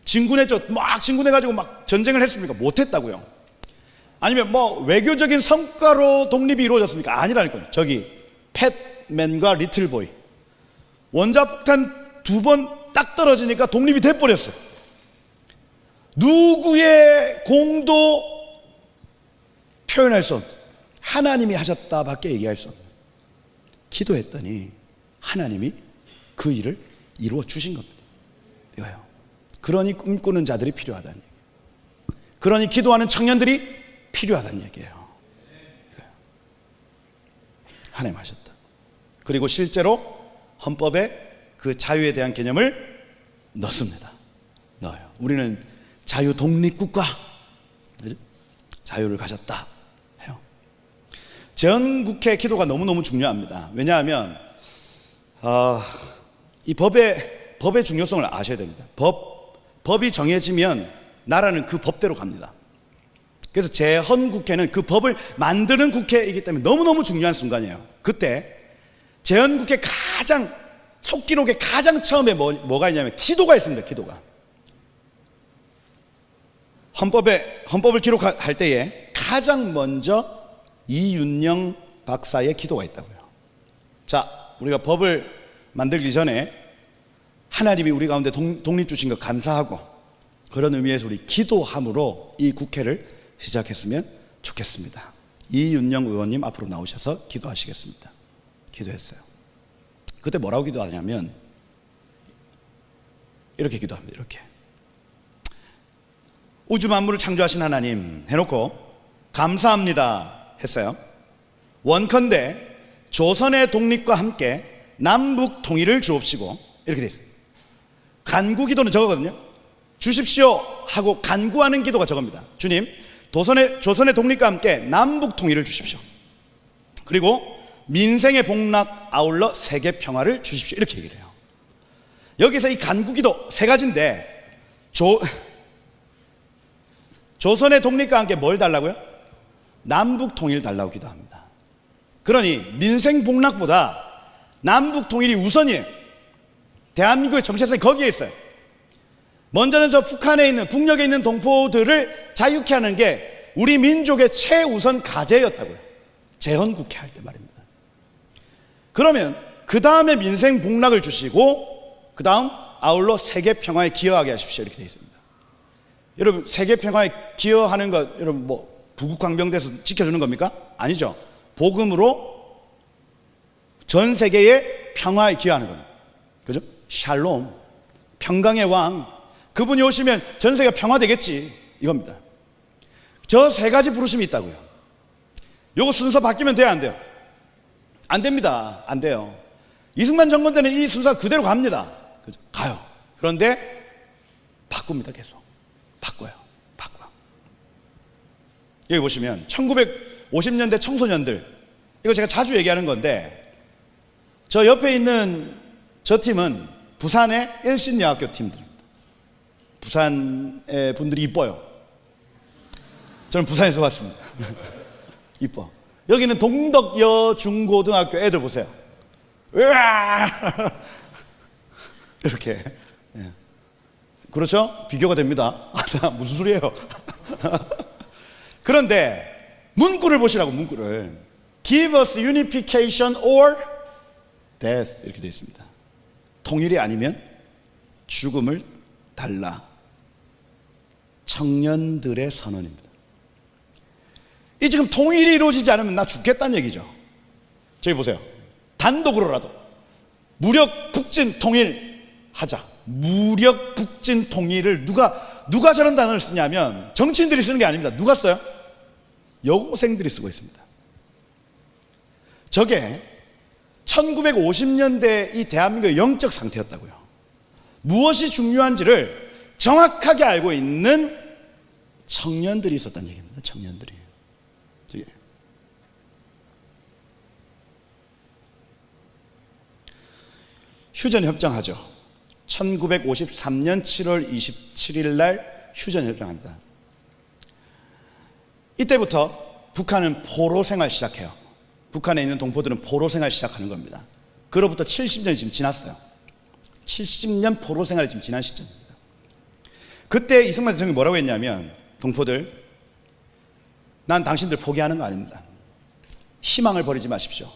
진군했죠. 막 진군해가지고 막 전쟁을 했습니까? 못했다고요. 아니면 뭐 외교적인 성과로 독립이 이루어졌습니까? 아니라니까요. 저기 팻맨과 리틀보이 원자폭탄 2번 딱 떨어지니까 독립이 돼버렸어요. 누구의 공도 표현할 수 없는, 하나님이 하셨다 밖에 얘기할 수 없는. 기도했더니 하나님이 그 일을 이루어 주신 겁니다. 이거요. 그러니 꿈꾸는 자들이 필요하다는 얘기예요. 그러니 기도하는 청년들이 필요하다는 얘기예요. 하나님 하셨다. 그리고 실제로 헌법에 그 자유에 대한 개념을 넣습니다. 넣어요. 우리는 자유 독립 국가, 자유를 가졌다 해요. 재헌국회 기도가 너무너무 중요합니다. 왜냐하면 이 법의 중요성을 아셔야 됩니다. 법이 정해지면 나라는 그 법대로 갑니다. 그래서 재헌국회는 그 법을 만드는 국회이기 때문에 너무너무 중요한 순간이에요. 그때 재헌국회 가장 속기록에 가장 처음에 뭐가 있냐면 기도가 있습니다. 기도가. 헌법을 기록할 때에 가장 먼저 이윤영 박사의 기도가 있다고요. 자, 우리가 법을 만들기 전에 하나님이 우리 가운데 독립 주신 것 감사하고, 그런 의미에서 우리 기도함으로 이 국회를 시작했으면 좋겠습니다. 이윤영 의원님 앞으로 나오셔서 기도하시겠습니다. 기도했어요. 그때 뭐라고 기도하냐면 이렇게 기도합니다. 이렇게. 우주 만물을 창조하신 하나님 해놓고 감사합니다 했어요. 원컨대 조선의 독립과 함께 남북 통일을 주옵시고, 이렇게 돼 있어요. 간구 기도는 저거거든요. 주십시오 하고 간구하는 기도가 저겁니다. 주님, 조선의 독립과 함께 남북 통일을 주십시오. 그리고 민생의 복락 아울러 세계 평화를 주십시오. 이렇게 얘기를 해요. 여기서 이 간구 기도 세 가지인데, 조선의 독립과 함께 뭘 달라고요? 남북 통일 달라고 기도합니다. 그러니 민생 복락보다 남북 통일이 우선이에요. 대한민국의 정체성이 거기에 있어요. 먼저는 저 북한에 있는, 북녘에 있는 동포들을 자유케 하는 게 우리 민족의 최우선 과제였다고요. 재헌국회 할 때 말입니다. 그러면 그 다음에 민생 복락을 주시고, 그 다음 아울러 세계 평화에 기여하게 하십시오. 이렇게 되어 있습니다. 여러분, 세계 평화에 기여하는 것, 여러분 뭐 부국강병대에서 지켜주는 겁니까? 아니죠. 복음으로 전 세계의 평화에 기여하는 겁니다. 그죠? 샬롬, 평강의 왕, 그분이 오시면 전 세계가 평화되겠지, 이겁니다. 저 세 가지 부르심이 있다고요. 요거 순서 바뀌면 돼요, 안 돼요? 안 됩니다. 안 돼요. 이승만 정권 때는 이 순서가 그대로 갑니다. 그죠? 가요. 그런데 바꿉니다. 계속 바꿔요. 여기 보시면 1950년대 청소년들, 이거 제가 자주 얘기하는 건데, 저 옆에 있는 저 팀은 부산의 일신여학교 팀들입니다. 부산의 분들이 이뻐요. 저는 부산에서 왔습니다. 이뻐. 여기는 동덕여중고등학교 애들 보세요. 이렇게. 그렇죠? 비교가 됩니다. 무슨 소리예요? 그런데 문구를 보시라고, 문구를. Give us unification or death, 이렇게 되어 있습니다. 통일이 아니면 죽음을 달라. 청년들의 선언입니다. 이 지금 통일이 이루어지지 않으면 나 죽겠다는 얘기죠. 저기 보세요. 단독으로라도 무력 북진 통일 하자. 무력 북진 통일을 누가 저런 단어를 쓰냐면 정치인들이 쓰는 게 아닙니다. 누가 써요? 여고생들이 쓰고 있습니다. 저게 1950년대 이 대한민국의 영적 상태였다고요. 무엇이 중요한지를 정확하게 알고 있는 청년들이 있었다는 얘기입니다. 청년들이. 휴전협정하죠. 1953년 7월 27일 날 휴전협정합니다. 이때부터 북한은 포로 생활 시작해요. 북한에 있는 동포들은 포로 생활 시작하는 겁니다. 그로부터 70년이 지금 지났어요. 70년 포로 생활이 지금 지난 시점입니다. 그때 이승만 대통령이 뭐라고 했냐면, 동포들, 난 당신들 포기하는 거 아닙니다. 희망을 버리지 마십시오.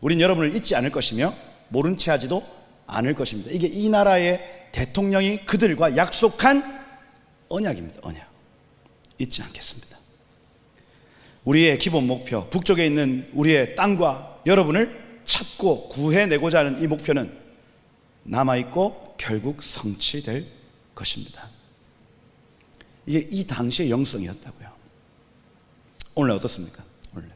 우린 여러분을 잊지 않을 것이며 모른 채 하지도 않을 것입니다. 이게 이 나라의 대통령이 그들과 약속한 언약입니다. 언약. 잊지 않겠습니다. 우리의 기본 목표, 북쪽에 있는 우리의 땅과 여러분을 찾고 구해내고자 하는 이 목표는 남아있고 결국 성취될 것입니다. 이게 이 당시의 영성이었다고요. 오늘 어떻습니까? 오늘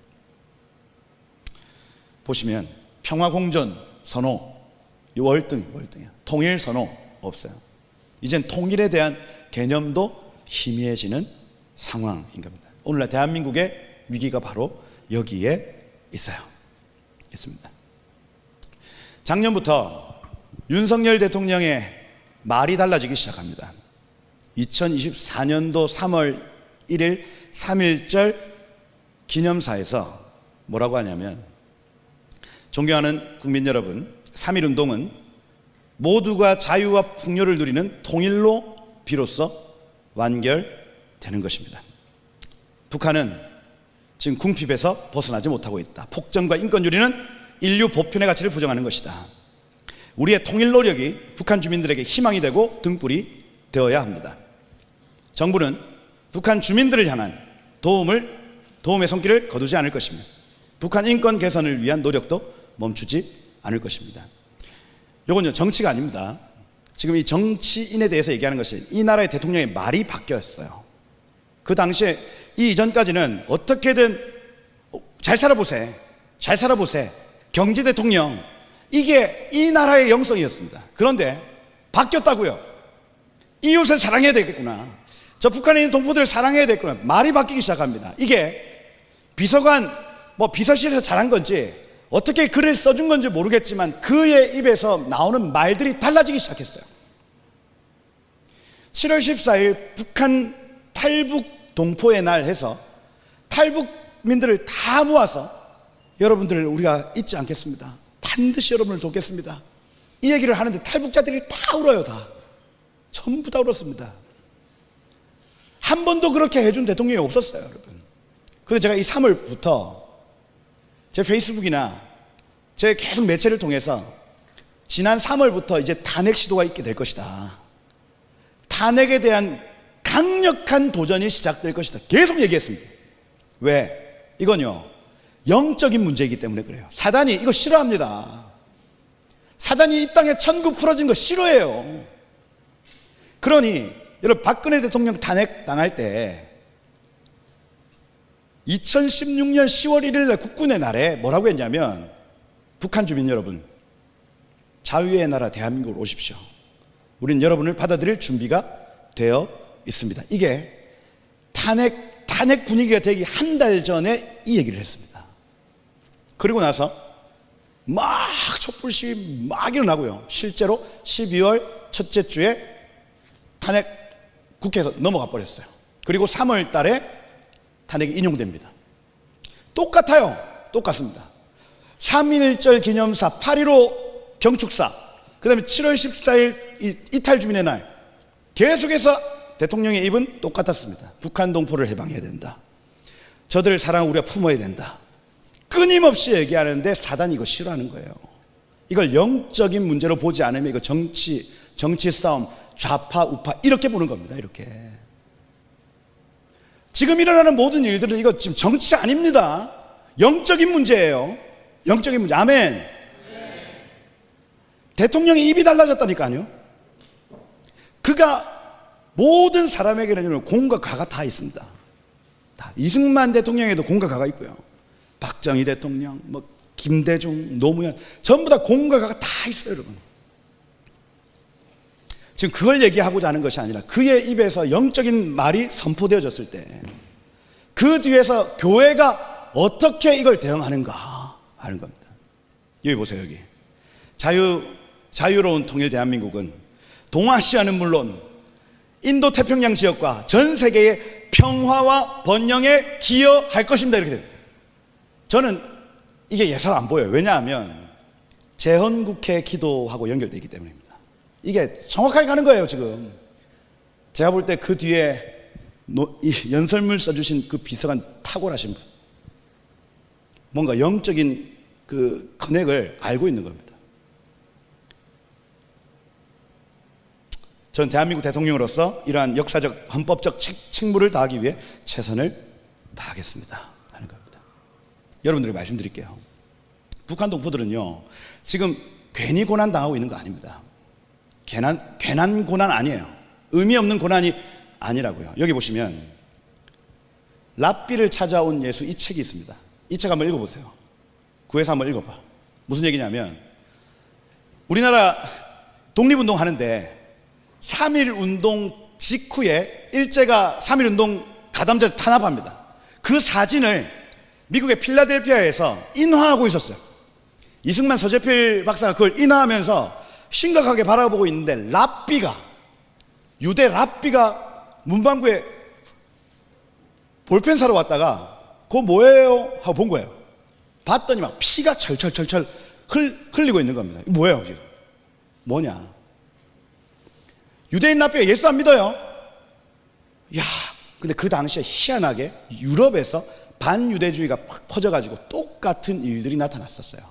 보시면 평화공존 선호, 이 월등이야. 통일 선호 없어요. 이젠 통일에 대한 개념도 희미해지는 상황인 겁니다. 오늘날 대한민국의 위기가 바로 여기에 있습니다. 작년부터 윤석열 대통령의 말이 달라지기 시작합니다. 2024년도 3월 1일 3.1절 기념사에서 뭐라고 하냐면, 존경하는 국민 여러분, 3.1운동은 모두가 자유와 풍요를 누리는 통일로 비로소 완결되는 것입니다. 북한은 지금 궁핍에서 벗어나지 못하고 있다. 폭정과 인권주의는 인류 보편의 가치를 부정하는 것이다. 우리의 통일 노력이 북한 주민들에게 희망이 되고 등불이 되어야 합니다. 정부는 북한 주민들을 향한 도움의 손길을 거두지 않을 것입니다. 북한 인권 개선을 위한 노력도 멈추지 않을 것입니다. 이건요, 정치가 아닙니다. 지금 이 정치인에 대해서 얘기하는 것이, 이 나라의 대통령의 말이 바뀌었어요. 그 당시에 이 이전까지는 어떻게든 잘 살아보세, 경제 대통령, 이게 이 나라의 영성이었습니다. 그런데 바뀌었다고요. 이웃을 사랑해야 되겠구나, 저 북한에 있는 동포들을 사랑해야 되겠구나, 말이 바뀌기 시작합니다. 이게 비서관, 비서실에서 잘한 건지 어떻게 글을 써준 건지 모르겠지만 그의 입에서 나오는 말들이 달라지기 시작했어요. 7월 14일 북한 탈북 동포의 날 해서 탈북민들을 다 모아서 여러분들을 우리가 잊지 않겠습니다, 반드시 여러분을 돕겠습니다, 이 얘기를 하는데 탈북자들이 다 울어요. 다 전부 다 울었습니다. 한 번도 그렇게 해준 대통령이 없었어요, 여러분. 근데 제가 이 3월부터 제 페이스북이나 제 계속 매체를 통해서 지난 3월부터 이제 탄핵 시도가 있게 될 것이다, 탄핵에 대한 강력한 도전이 시작될 것이다, 계속 얘기했습니다. 왜? 이건요, 영적인 문제이기 때문에 그래요. 사단이 이거 싫어합니다. 사단이 이 땅에 천국 풀어진 거 싫어해요. 그러니 여러분, 박근혜 대통령 탄핵 당할 때 2016년 10월 1일 날 국군의 날에 뭐라고 했냐면, 북한 주민 여러분, 자유의 나라 대한민국으로 오십시오. 우리는 여러분을 받아들일 준비가 되어 있습니다. 이게 탄핵 분위기가 되기 한 달 전에 이 얘기를 했습니다. 그리고 나서 막 촛불 시위 막 일어나고요. 실제로 12월 첫째 주에 탄핵 국회에서 넘어가 버렸어요. 그리고 3월 달에 탄핵이 인용됩니다. 똑같습니다. 3.1절 기념사, 8.15 경축사, 그 다음에 7월 14일 이탈 주민의 날, 계속해서 대통령의 입은 똑같았습니다. 북한 동포를 해방해야 된다, 저들을 사랑하고 우리가 품어야 된다, 끊임없이 얘기하는데 사단이 이거 싫어하는 거예요. 이걸 영적인 문제로 보지 않으면 이거 정치 싸움, 좌파 우파 이렇게 보는 겁니다. 이렇게 지금 일어나는 모든 일들은 이거 지금 정치 아닙니다. 영적인 문제예요. 영적인 문제. 아멘. 네. 대통령의 입이 달라졌다니까요. 그가 모든 사람에게는 공과 가가 다 있습니다. 다. 이승만 대통령에도 공과 가가 있고요, 박정희 대통령, 김대중, 노무현, 전부 다 공과 가가 다 있어요, 여러분. 지금 그걸 얘기하고자 하는 것이 아니라 그의 입에서 영적인 말이 선포되어졌을 때 그 뒤에서 교회가 어떻게 이걸 대응하는가 하는 겁니다. 여기 보세요. 여기 자유로운 통일 대한민국은 동아시아는 물론 인도 태평양 지역과 전 세계의 평화와 번영에 기여할 것입니다, 이렇게 됩니다. 저는 이게 예사로 안 보여요. 왜냐하면 재헌국회 기도하고 연결되어 있기 때문입니다. 이게 정확하게 가는 거예요. 지금 제가 볼 때 그 뒤에 이 연설문 써주신 그 비서관 탁월하신 분, 뭔가 영적인 그 커넥을 알고 있는 겁니다. 전 대한민국 대통령으로서 이러한 역사적 헌법적 책무를 다하기 위해 최선을 다하겠습니다 하는 겁니다. 여러분들에게 말씀드릴게요. 북한 동포들은요, 지금 괜히 고난 당하고 있는 거 아닙니다. 괜한 고난 아니에요. 의미 없는 고난이 아니라고요. 여기 보시면 랍비를 찾아온 예수 이 책이 있습니다. 이 책 한번 읽어보세요. 구해서 한번 읽어봐. 무슨 얘기냐면 우리나라 독립운동 하는데 3.1 운동 직후에 일제가 3.1 운동 가담자를 탄압합니다. 그 사진을 미국의 필라델피아에서 인화하고 있었어요. 이승만 서재필 박사가 그걸 인화하면서 심각하게 바라보고 있는데 유대 랍비가 문방구에 볼펜 사러 왔다가 그거 뭐예요? 하고 본 거예요. 봤더니 막 피가 철철철철 흘리고 있는 겁니다. 이거 뭐예요 지금? 뭐냐? 유대인 랍비가 예수 안 믿어요. 야, 근데 그 당시에 희한하게 유럽에서 반유대주의가 팍 퍼져가지고 똑같은 일들이 나타났었어요.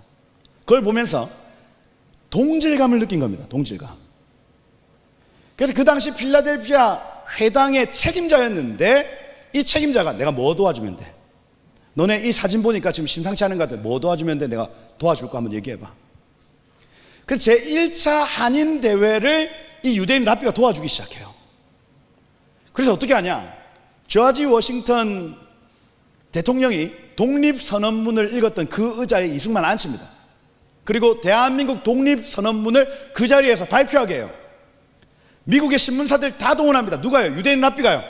그걸 보면서 동질감을 느낀 겁니다. 동질감. 그래서 그 당시 필라델피아 회당의 책임자였는데 이 책임자가 내가 뭐 도와주면 돼? 너네 이 사진 보니까 지금 심상치 않은 것 같아. 뭐 도와주면 돼? 내가 도와줄 거 한번 얘기해봐. 그래서 제1차 한인대회를 이 유대인 랍비가 도와주기 시작해요. 그래서 어떻게 하냐? 조지 워싱턴 대통령이 독립선언문을 읽었던 그 의자에 이승만 앉힙니다. 그리고 대한민국 독립선언문을 그 자리에서 발표하게 해요. 미국의 신문사들 다 동원합니다. 누가요? 유대인 랍비가요.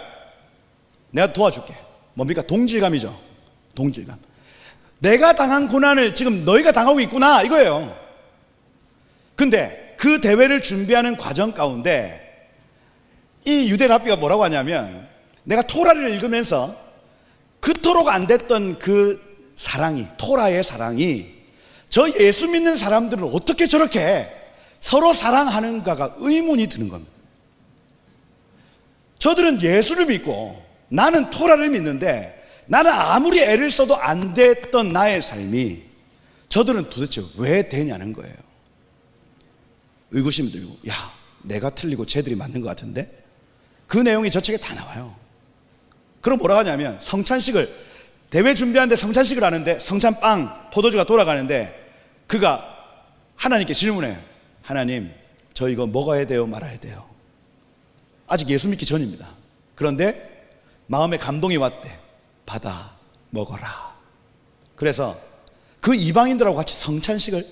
내가 도와줄게. 뭡니까? 동질감이죠. 동질감. 내가 당한 고난을 지금 너희가 당하고 있구나 이거예요. 근데 그 대회를 준비하는 과정 가운데 이 유대 랍비가 뭐라고 하냐면 내가 토라를 읽으면서 그토록 안 됐던 그 사랑이, 토라의 사랑이 저 예수 믿는 사람들을 어떻게 저렇게 서로 사랑하는가가 의문이 드는 겁니다. 저들은 예수를 믿고 나는 토라를 믿는데 나는 아무리 애를 써도 안 됐던 나의 삶이 저들은 도대체 왜 되냐는 거예요. 의구심이 들고, 야, 내가 틀리고 쟤들이 맞는 것 같은데? 그 내용이 저 책에 다 나와요. 그럼 뭐라고 하냐면 성찬식을 대회 준비하는데 성찬식을 하는데 성찬빵 포도주가 돌아가는데 그가 하나님께 질문해요. 하나님, 저 이거 먹어야 돼요? 말아야 돼요? 아직 예수 믿기 전입니다. 그런데 마음에 감동이 왔대. 받아 먹어라. 그래서 그 이방인들하고 같이 성찬식을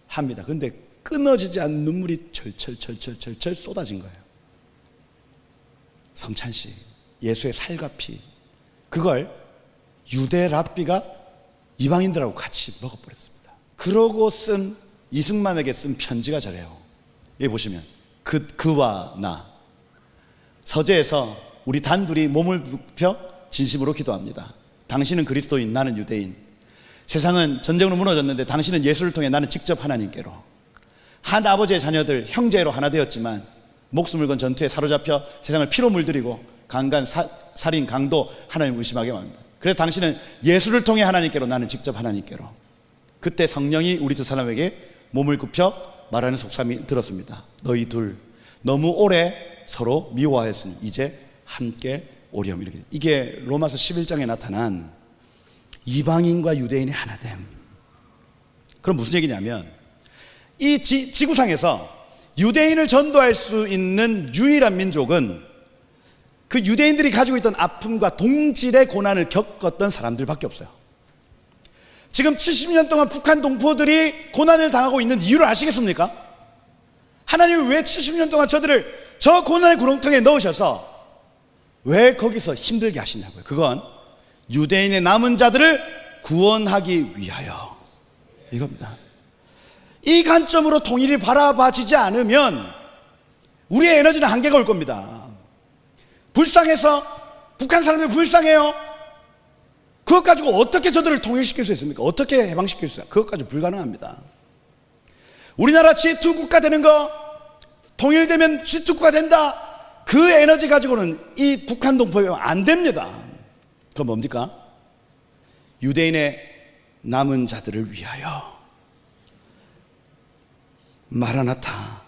합니다. 근데 끊어지지 않는 눈물이 철철철철철철 쏟아진 거예요. 성찬식, 예수의 살과 피, 그걸 유대 랍비가 이방인들하고 같이 먹어버렸습니다. 그러고 쓴 이승만에게 쓴 편지가 저래요. 여기 보시면 그와 나 서재에서 우리 단둘이 몸을 굽혀 진심으로 기도합니다. 당신은 그리스도인, 나는 유대인. 세상은 전쟁으로 무너졌는데 당신은 예수를 통해 나는 직접 하나님께로. 한 아버지의 자녀들 형제로 하나 되었지만 목숨을 건 전투에 사로잡혀 세상을 피로 물들이고 강간, 살인, 강도 하나님을 의심하게 합니다. 그래서 당신은 예수를 통해 하나님께로, 나는 직접 하나님께로. 그때 성령이 우리 두 사람에게 몸을 굽혀 말하는 속삭임이 들었습니다. 너희 둘 너무 오래 서로 미워하였으니 이제 함께 오렴. 이렇게. 이게 로마서 11장에 나타난 이방인과 유대인의 하나됨. 그럼 무슨 얘기냐면 이 지구상에서 유대인을 전도할 수 있는 유일한 민족은 그 유대인들이 가지고 있던 아픔과 동질의 고난을 겪었던 사람들밖에 없어요. 지금 70년 동안 북한 동포들이 고난을 당하고 있는 이유를 아시겠습니까? 하나님이 왜 70년 동안 저들을 저 고난의 구렁텅이에 넣으셔서 왜 거기서 힘들게 하시냐고요. 그건 유대인의 남은 자들을 구원하기 위하여 이겁니다. 이 관점으로 통일이 바라봐지지 않으면 우리의 에너지는 한계가 올 겁니다. 불쌍해서 북한 사람들 불쌍해요. 그것 가지고 어떻게 저들을 통일시킬 수 있습니까? 어떻게 해방시킬 수 있어요? 그것 가지고 불가능합니다. 우리나라 G2 국가 되는 거, 통일되면 G2 국가 된다, 그 에너지 가지고는 이 북한 동포면 안 됩니다. 그럼 뭡니까? 유대인의 남은 자들을 위하여 마라나타,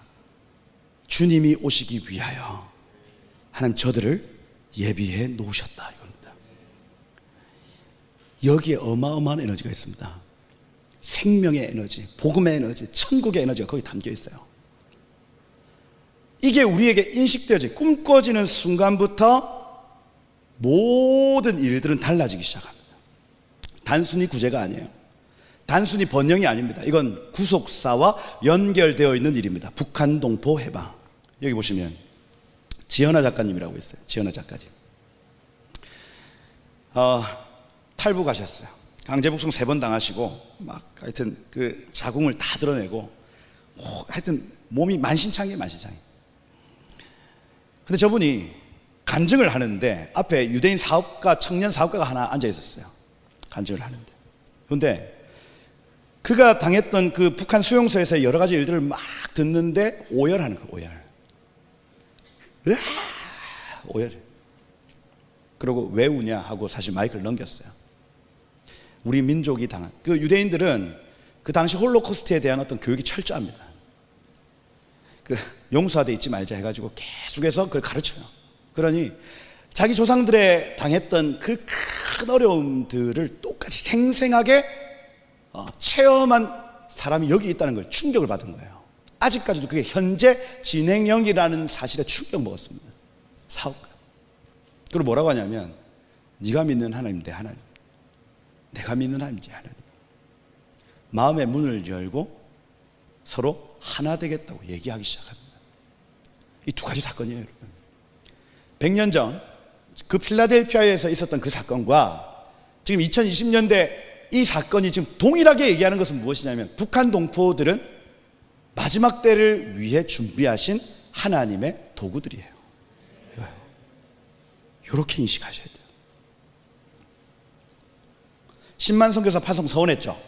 주님이 오시기 위하여 하나님 저들을 예비해 놓으셨다 이겁니다. 여기에 어마어마한 에너지가 있습니다. 생명의 에너지, 복음의 에너지, 천국의 에너지가 거기 담겨 있어요. 이게 우리에게 인식되어지 꿈꿔지는 순간부터 모든 일들은 달라지기 시작합니다. 단순히 구제가 아니에요. 단순히 번영이 아닙니다. 이건 구속사와 연결되어 있는 일입니다. 북한 동포 해방. 여기 보시면 지연아 작가님이라고 있어요. 지연아 작가님. 탈북하셨어요. 강제북송 3번 당하시고 막 하여튼 그 자궁을 다 드러내고 하여튼 몸이 만신창이에요. 만신창이. 근데 저분이 간증을 하는데 앞에 유대인 사업가, 청년 사업가가 하나 앉아 있었어요. 간증을 하는데. 그런데 그가 당했던 그 북한 수용소에서 여러 가지 일들을 막 듣는데 오열하는 거예요. 오열. 으아! 오열해. 그리고 왜 우냐 하고 사실 마이크를 넘겼어요. 우리 민족이 당한, 그 유대인들은 그 당시 홀로코스트에 대한 어떤 교육이 철저합니다. 그 용서하되 잊지 말자 해가지고 계속해서 그걸 가르쳐요. 그러니 자기 조상들의 당했던 그 큰 어려움들을 똑같이 생생하게 체험한 사람이 여기 있다는 걸 충격을 받은 거예요. 아직까지도 그게 현재 진행형이라는 사실에 충격 먹었습니다. 사업가. 그리고 뭐라고 하냐면 네가 믿는 하나님 내 하나님, 내가 믿는 하나님 내 하나님. 마음의 문을 열고 서로 하나 되겠다고 얘기하기 시작합니다. 이 두 가지 사건이에요, 여러분. 100년 전 그 필라델피아에서 있었던 그 사건과 지금 2020년대 이 사건이 지금 동일하게 얘기하는 것은 무엇이냐면 북한 동포들은 마지막 때를 위해 준비하신 하나님의 도구들이에요. 이렇게 인식하셔야 돼요. 10만 선교사 파송 서원했죠.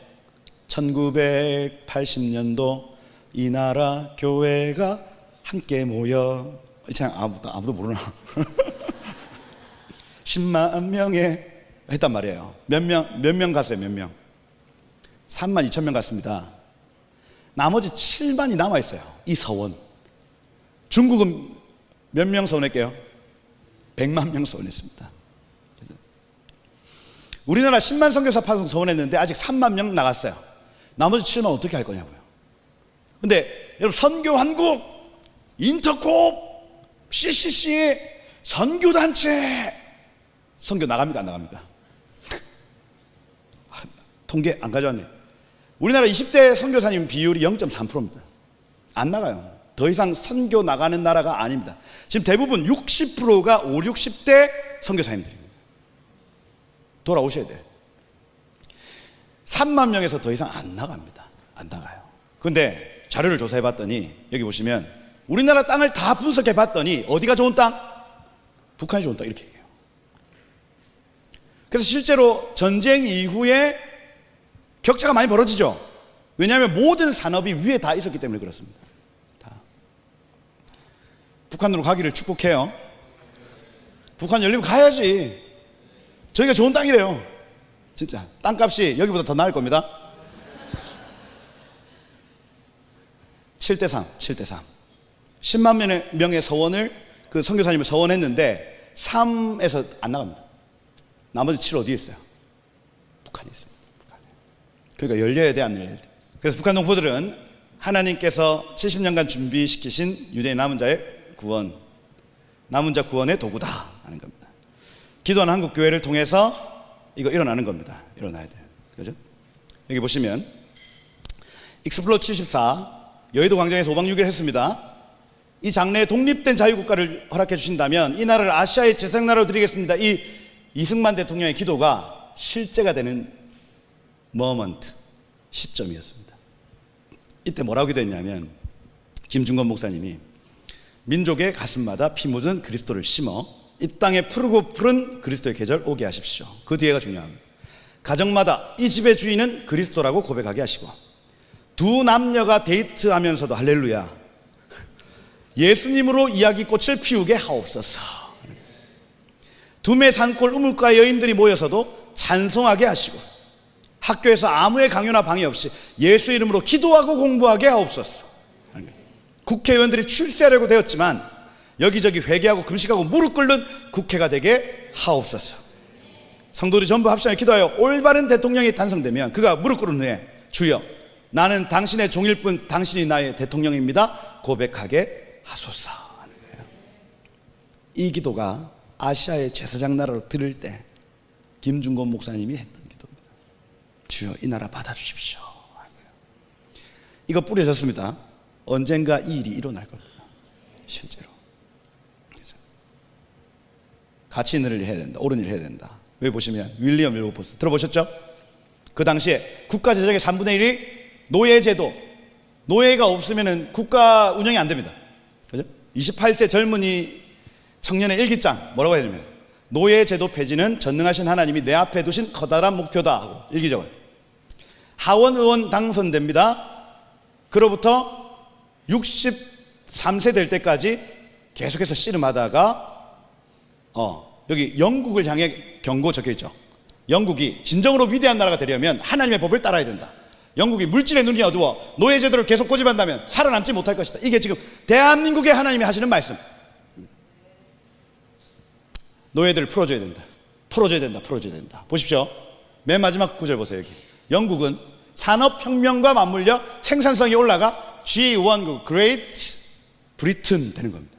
1980년도 이 나라 교회가 함께 모여, 참 아무도 모르나? 10만 명에 했단 말이에요. 몇 명 갔어요, 몇 명? 3만 2천 명 갔습니다. 나머지 7만이 남아있어요. 이 서원. 중국은 몇 명 서원했게요? 100만 명 서원했습니다. 우리나라 10만 선교사 파송 서원했는데 아직 3만 명 나갔어요. 나머지 7만 어떻게 할 거냐고요. 근데 여러분, 선교한국, 인터콥, CCC, 선교단체 선교 나갑니까 안 나갑니까? 통계 안 가져왔네. 우리나라 20대 선교사님 비율이 0.3%입니다. 안 나가요. 더 이상 선교 나가는 나라가 아닙니다. 지금 대부분 60%가 5, 60대 선교사님들입니다. 돌아오셔야 돼요. 3만 명에서 더 이상 안 나갑니다. 안 나가요. 그런데 자료를 조사해 봤더니 여기 보시면 우리나라 땅을 다 분석해 봤더니 어디가 좋은 땅? 북한이 좋은 땅, 이렇게 얘기해요. 그래서 실제로 전쟁 이후에 격차가 많이 벌어지죠. 왜냐하면 모든 산업이 위에 다 있었기 때문에 그렇습니다. 다. 북한으로 가기를 축복해요. 북한 열리면 가야지. 저희가 좋은 땅이래요. 진짜 땅값이 여기보다 더 나을 겁니다. 7대3 10만 명의 서원을, 그 선교사님을 서원했는데 3에서 안 나갑니다. 나머지 7 어디에 있어요? 북한에 있습니다. 북한에. 그러니까 열려야 돼, 안 열려야 돼? 그래서 북한 동포들은 하나님께서 70년간 준비시키신 유대인 남은 자의 구원, 남은 자 구원의 도구다 하는 겁니다. 기도하는 한국 교회를 통해서 이거 일어나는 겁니다. 일어나야 돼요. 그죠? 여기 보시면 익스플로 74 여의도 광장에서 5박 6일 했습니다. 이 장래에 독립된 자유국가를 허락해 주신다면 이 나라를 아시아의 제사장나라로 드리겠습니다. 이 이승만 대통령의 기도가 실제가 되는 모먼트, 시점이었습니다. 이때 뭐라고 기도했냐면 김중건 목사님이 민족의 가슴마다 피 묻은 그리스도를 심어 이 땅에 푸르고 푸른 그리스도의 계절 오게 하십시오. 그 뒤에가 중요합니다. 가정마다 이 집의 주인은 그리스도라고 고백하게 하시고 두 남녀가 데이트하면서도 할렐루야 예수님으로 이야기꽃을 피우게 하옵소서. 두메 산골 우물가 여인들이 모여서도 찬송하게 하시고 학교에서 아무의 강요나 방해 없이 예수 이름으로 기도하고 공부하게 하옵소서. 국회의원들이 출세하려고 되었지만 여기저기 회개하고 금식하고 무릎 꿇는 국회가 되게 하옵소서. 성도들이 전부 합심하여 기도하여 올바른 대통령이 탄생되면 그가 무릎 꿇은 후에 주여 나는 당신의 종일 뿐 당신이 나의 대통령입니다 고백하게 하소서. 이 기도가 아시아의 제사장 나라로 들을 때 김중건 목사님이 했던 기도입니다. 주여 이 나라 받아주십시오. 이거 뿌려졌습니다. 언젠가 이 일이 일어날 겁니다. 실제로. 같이 있는 일을 해야 된다. 옳은 일을 해야 된다. 여기 보시면 윌리엄 윌버포스 들어보셨죠? 그 당시에 국가 재정의 3분의 1이 노예제도. 노예가 없으면 국가 운영이 안 됩니다. 그죠? 28세 젊은이 청년의 일기장 뭐라고 해야 되냐면 노예제도 폐지는 전능하신 하나님이 내 앞에 두신 커다란 목표다 하고 일기적으로 하원 의원 당선됩니다. 그로부터 63세 될 때까지 계속해서 씨름하다가 여기 영국을 향해 경고 적혀있죠. 영국이 진정으로 위대한 나라가 되려면 하나님의 법을 따라야 된다. 영국이 물질의 눈이 어두워 노예제도를 계속 고집한다면 살아남지 못할 것이다. 이게 지금 대한민국의 하나님이 하시는 말씀. 노예들을 풀어줘야 된다. 풀어줘야 된다. 풀어줘야 된다. 보십시오. 맨 마지막 구절 보세요. 여기 영국은 산업혁명과 맞물려 생산성이 올라가 G1 Great Britain 되는 겁니다.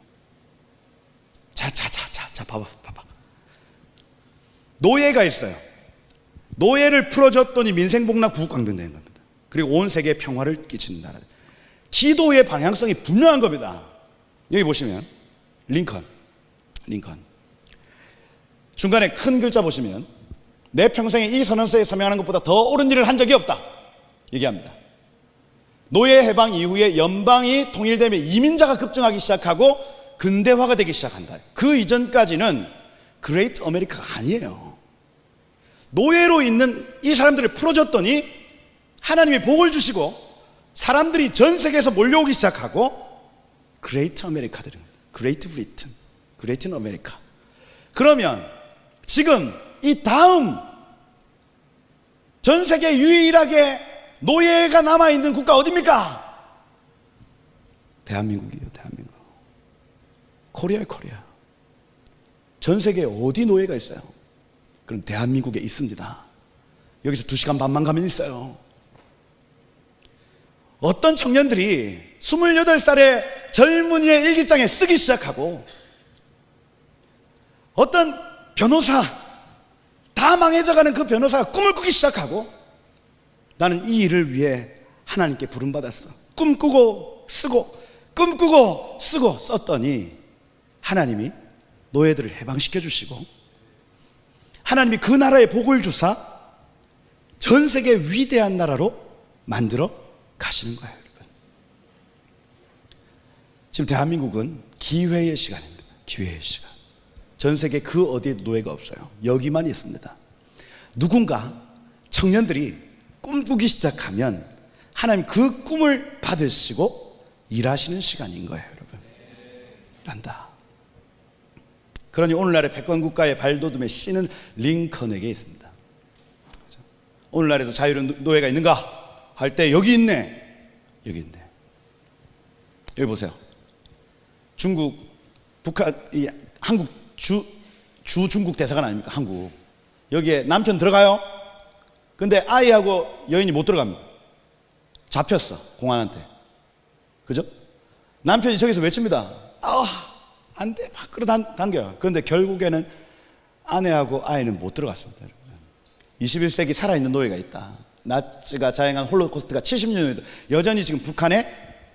자, 봐봐. 노예가 있어요. 노예를 풀어줬더니 민생복락 구국강변 되는 겁니다. 그리고 온 세계에 평화를 끼치는 나라. 기도의 방향성이 분명한 겁니다. 여기 보시면 링컨 중간에 큰 글자 보시면 내 평생에 이 선언서에 서명하는 것보다 더 옳은 일을 한 적이 없다 얘기합니다. 노예 해방 이후에 연방이 통일되며 이민자가 급증하기 시작하고 근대화가 되기 시작한다. 그 이전까지는 그레이트 아메리카가 아니에요. 노예로 있는 이 사람들을 풀어줬더니 하나님이 복을 주시고 사람들이 전 세계에서 몰려오기 시작하고 그레이트 아메리카 되는 거예요. 그레이트 브리튼, 그레이트 아메리카. 그러면 지금 이 다음 전 세계 유일하게 노예가 남아있는 국가 어디입니까? 대한민국이에요. 대한민국. 코리아. 전 세계에 어디 노예가 있어요? 그럼 대한민국에 있습니다. 여기서 2시간 반만 가면 있어요. 어떤 청년들이 28살의 젊은이의 일기장에 쓰기 시작하고 어떤 변호사, 다 망해져가는 그 변호사가 꿈을 꾸기 시작하고 나는 이 일을 위해 하나님께 부름받았어. 꿈꾸고 쓰고 꿈꾸고 쓰고 썼더니 하나님이 노예들을 해방시켜 주시고 하나님이 그 나라에 복을 주사 전 세계 위대한 나라로 만들어 가시는 거예요. 여러분. 지금 대한민국은 기회의 시간입니다. 기회의 시간. 전 세계 그 어디에 노예가 없어요. 여기만 있습니다. 누군가 청년들이 꿈꾸기 시작하면 하나님 그 꿈을 받으시고 일하시는 시간인 거예요. 여러분. 일한다. 그러니 오늘날의 패권국가의 발돋움의 씨는 링컨에게 있습니다. 오늘날에도 자유로운 노예가 있는가 할 때 여기 있네. 여기 보세요. 중국, 북한, 한국 주 중국 대사관 아닙니까? 한국. 여기에 남편 들어가요. 근데 아이하고 여인이 못 들어갑니다. 잡혔어, 공안한테. 그죠? 남편이 저기서 외칩니다. 안 돼. 막 끌어당겨요. 그런데 결국에는 아내하고 아이는 못 들어갔습니다. 21세기 살아있는 노예가 있다. 나치가 자행한 홀로코스트가 70년에도 여전히 지금 북한에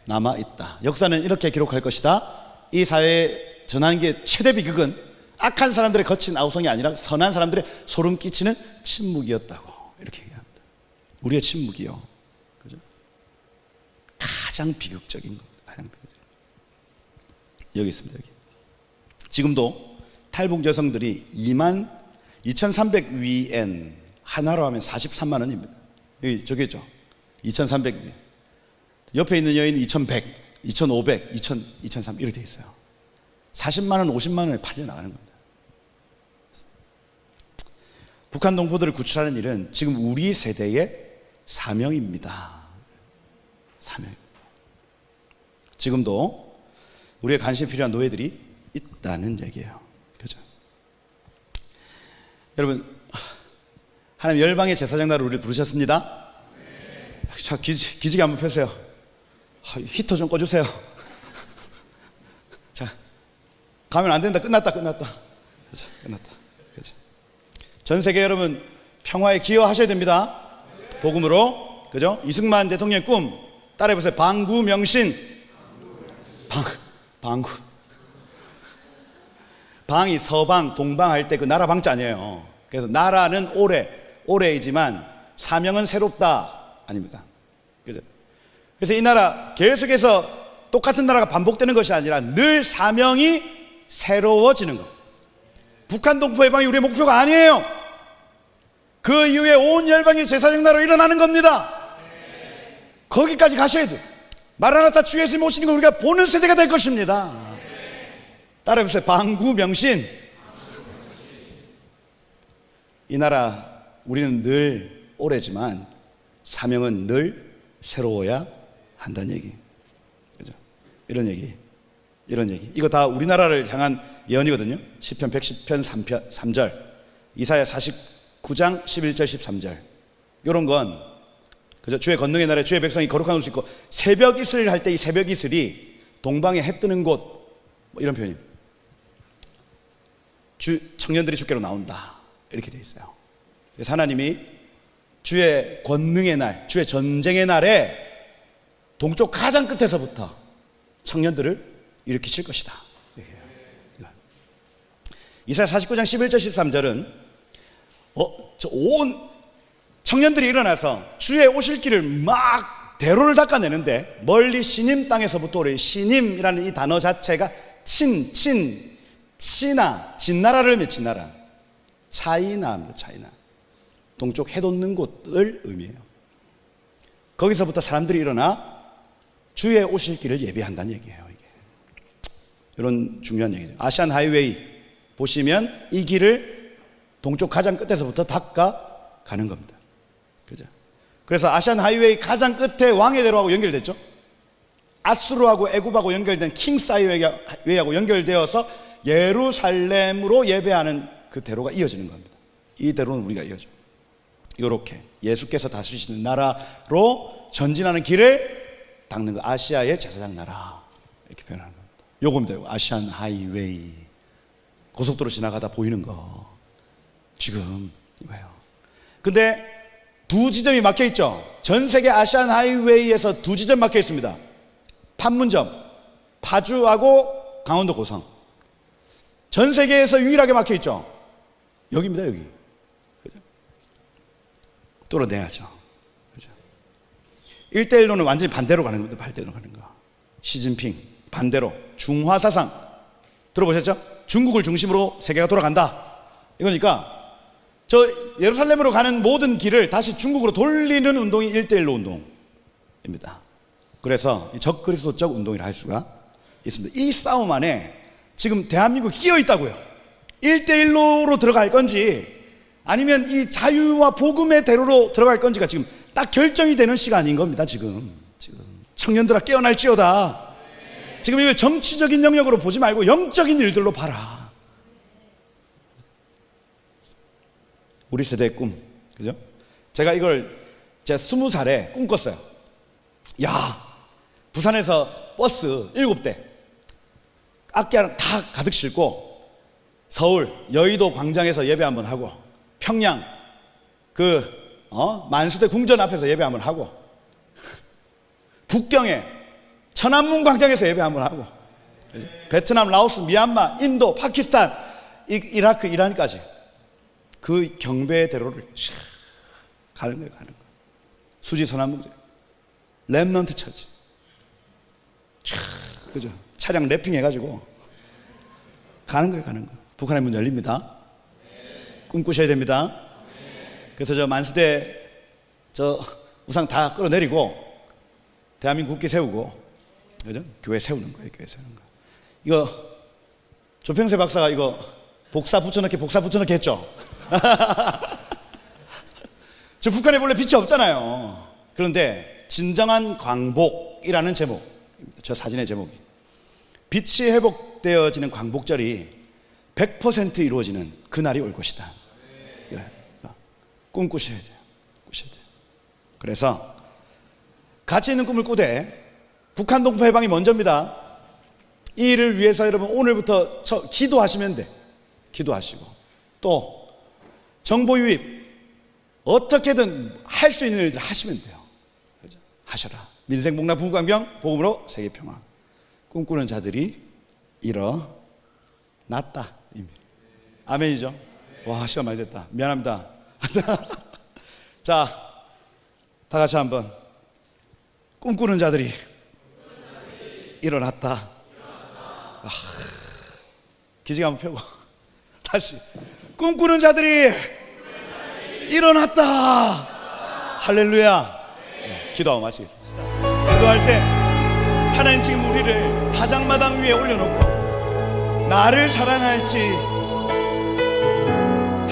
남아있다. 역사는 이렇게 기록할 것이다. 이 사회의 전환기의 최대 비극은 악한 사람들의 거친 아우성이 아니라 선한 사람들의 소름 끼치는 침묵이었다고 이렇게 얘기합니다. 우리의 침묵이요. 그죠? 가장 비극적인 것. 가장 비극적인. 여기 있습니다. 여기. 지금도 탈북 여성들이 22,300위엔 하나로 하면 43만 원입니다. 여기 저기 있죠. 2,300위. 옆에 있는 여인은 2,100, 2,500, 2,000, 2,300 이렇게 돼 있어요. 40만 원, 50만 원에 팔려 나가는 겁니다. 북한 동포들을 구출하는 일은 지금 우리 세대의 사명입니다. 사명. 지금도 우리의 관심이 필요한 노예들이 있다는 얘기예요. 그죠? 여러분, 하나님 열방의 제사장 나라로 우리를 부르셨습니다. 자, 기지개 한번 펴세요. 히터 좀 꺼주세요. 자, 가면 안 된다. 끝났다. 그죠? 끝났다. 그죠? 전 세계 여러분 평화에 기여하셔야 됩니다. 복음으로. 그죠? 이승만 대통령의 꿈 따라해보세요. 방구 명신. 방구. 방이 서방, 동방 할 때 그 나라 방자 아니에요. 그래서 나라는 오래이지만 사명은 새롭다 아닙니까? 그죠? 그래서 이 나라 계속해서 똑같은 나라가 반복되는 것이 아니라 늘 사명이 새로워지는 것. 북한 동포 해방이 우리의 목표가 아니에요. 그 이후에 온 열방이 제4적 나라로 일어나는 겁니다. 거기까지 가셔야 돼요. 마라나타 주 예수님 오시는 걸 우리가 보는 세대가 될 것입니다. 따라해보세요. 방구 명신. 이 나라 우리는 늘 오래지만 사명은 늘 새로워야 한다는 얘기. 그죠? 이런 얘기. 이거 다 우리나라를 향한 예언이거든요. 시편 110편 3절, 이사야 49장 11절 13절. 이런 건 그죠? 주의 권능의 날에 주의 백성이 거룩한 옷을 입고 새벽 이슬을 할 때 이 새벽 이슬이 동방에 해 뜨는 곳, 뭐 이런 표현입니다. 청년들이 주께로 나온다 이렇게 돼 있어요. 그래서 하나님이 주의 권능의 날, 주의 전쟁의 날에 동쪽 가장 끝에서부터 청년들을 일으키실 것이다. 이사야 49장 11절 13절은 온 청년들이 일어나서 주의 오실 길을 막 대로를 닦아내는데 멀리 시님 땅에서부터 오래. 시님이라는 이 단어 자체가 진나라를 의미해요. 진나라. 차이나입니다. 차이나. 동쪽 해 돋는 곳을 의미해요. 거기서부터 사람들이 일어나 주의 오실 길을 예비한다는 얘기예요. 이게. 이런 중요한 얘기죠. 아시안 하이웨이 보시면 이 길을 동쪽 가장 끝에서부터 닦아 가는 겁니다. 그죠? 그래서 아시안 하이웨이 가장 끝에 왕의 대로하고 연결됐죠. 아수르하고 애굽하고 연결된 킹스 하이웨이하고 연결되어서 예루살렘으로 예배하는 그 대로가 이어지는 겁니다. 이 대로는 우리가 이어져. 이렇게 예수께서 다스리시는 나라로 전진하는 길을 닦는 거. 아시아의 제사장 나라 이렇게 표현하는 겁니다. 요겁니다. 아시안 하이웨이. 고속도로 지나가다 보이는 거 지금 이거예요. 근데 두 지점이 막혀 있죠. 전 세계 아시안 하이웨이에서 두 지점 막혀 있습니다. 판문점, 파주하고 강원도 고성. 전 세계에서 유일하게 막혀 있죠. 여기입니다. 여기. 그죠? 뚫어내야죠. 그죠? 1대1로는 완전히 반대로 가는 겁니다. 반대로 가는 거. 시진핑 반대로 중화사상 들어보셨죠? 중국을 중심으로 세계가 돌아간다. 이거니까 저 예루살렘으로 가는 모든 길을 다시 중국으로 돌리는 운동이 1대1로 운동입니다. 그래서 적그리스도적 운동이라 할 수가 있습니다. 이 싸움 안에 지금 대한민국이 끼어 있다고요. 1대1로 들어갈 건지 아니면 이 자유와 복음의 대로로 들어갈 건지가 지금 딱 결정이 되는 시간인 겁니다. 지금 청년들아 깨어날지어다. 지금 이걸 정치적인 영역으로 보지 말고 영적인 일들로 봐라. 우리 세대의 꿈, 그죠? 제가 이걸 제가 20살에 꿈꿨어요. 야, 부산에서 버스 7대 악기랑 다 가득 싣고 서울 여의도 광장에서 예배 한번 하고 평양 만수대 궁전 앞에서 예배 한번 하고 북경에 천안문 광장에서 예배 한번 하고 그죠? 베트남, 라오스, 미얀마, 인도, 파키스탄, 이라크, 이란까지 그 경배의 대로를 가는 거예요. 수지선한문제 랩넌트 처치 그죠? 차량 랩핑 해가지고 가는 거예요. 북한의 문 열립니다. 꿈꾸셔야 됩니다. 그래서 저 만수대 저 우상 다 끌어내리고 대한민국 국기 세우고 그죠? 교회 세우는 거예요. 이거 조평세 박사가 이거 복사 붙여넣기 했죠. 저 북한에 원래 빛이 없잖아요. 그런데 진정한 광복이라는 제목, 저 사진의 제목이 빛이 회복되어지는 광복절이 100% 이루어지는 그날이 올 것이다. 꿈꾸셔야 돼요. 그래서 가치 있는 꿈을 꾸되 북한 동포 해방이 먼저입니다. 이 일을 위해서 여러분 오늘부터 기도하시면 돼. 기도하시고 또 정보 유입 어떻게든 할 수 있는 일들 하시면 돼요. 그렇죠? 하셔라. 민생복락 부부관병 복음으로 세계평화. 꿈꾸는 자들이 일어났다. 이미. 아멘이죠? 와, 시간 많이 됐다. 미안합니다. 자, 다 같이 한번. 꿈꾸는 자들이 일어났다. 아, 기지개 한번 펴고 다시. 꿈꾸는 자들이 일어났다. 할렐루야. 네, 기도하고 마치겠습니다. 기도할 때 하나님 지금 우리를 다장마당 위에 올려놓고 나를 사랑할지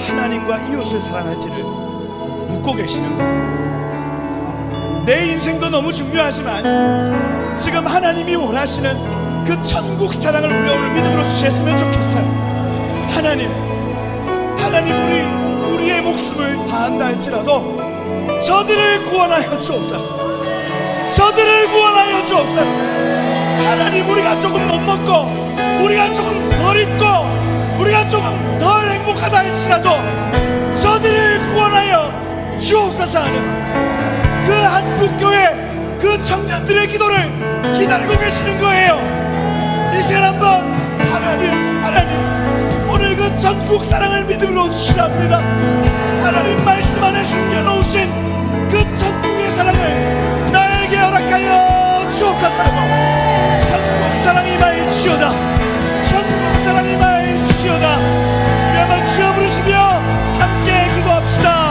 하나님과 이웃을 사랑할지를 묻고 계시는 거예요. 내 인생도 너무 중요하지만 지금 하나님이 원하시는 그 천국 사랑을 우리가 오늘 믿음으로 주셨으면 좋겠어요. 하나님 우리의 목숨을 다한다 할지라도 저들을 구원하여 주옵소서. 저들을 구원하여 주옵소서. 하나님, 우리가 조금 못 먹고 우리가 조금 덜 입고 우리가 조금 덜 행복하다 할지라도 저들을 구원하여 주옵소서 하는 그 한국교회 그 청년들의 기도를 기다리고 계시는 거예요. 이 시간 한번 하나님 오늘 그 전국 사랑을 믿음으로 주시랍니다. 하나님 말씀 안에 숨겨놓으신 그 전국의 사랑을 나에게 허락하여 주옵소서. 전국 사랑이 말지어다. 전국 사랑이 말지어다. 우리 한번 주여 부르시며 함께 기도합시다.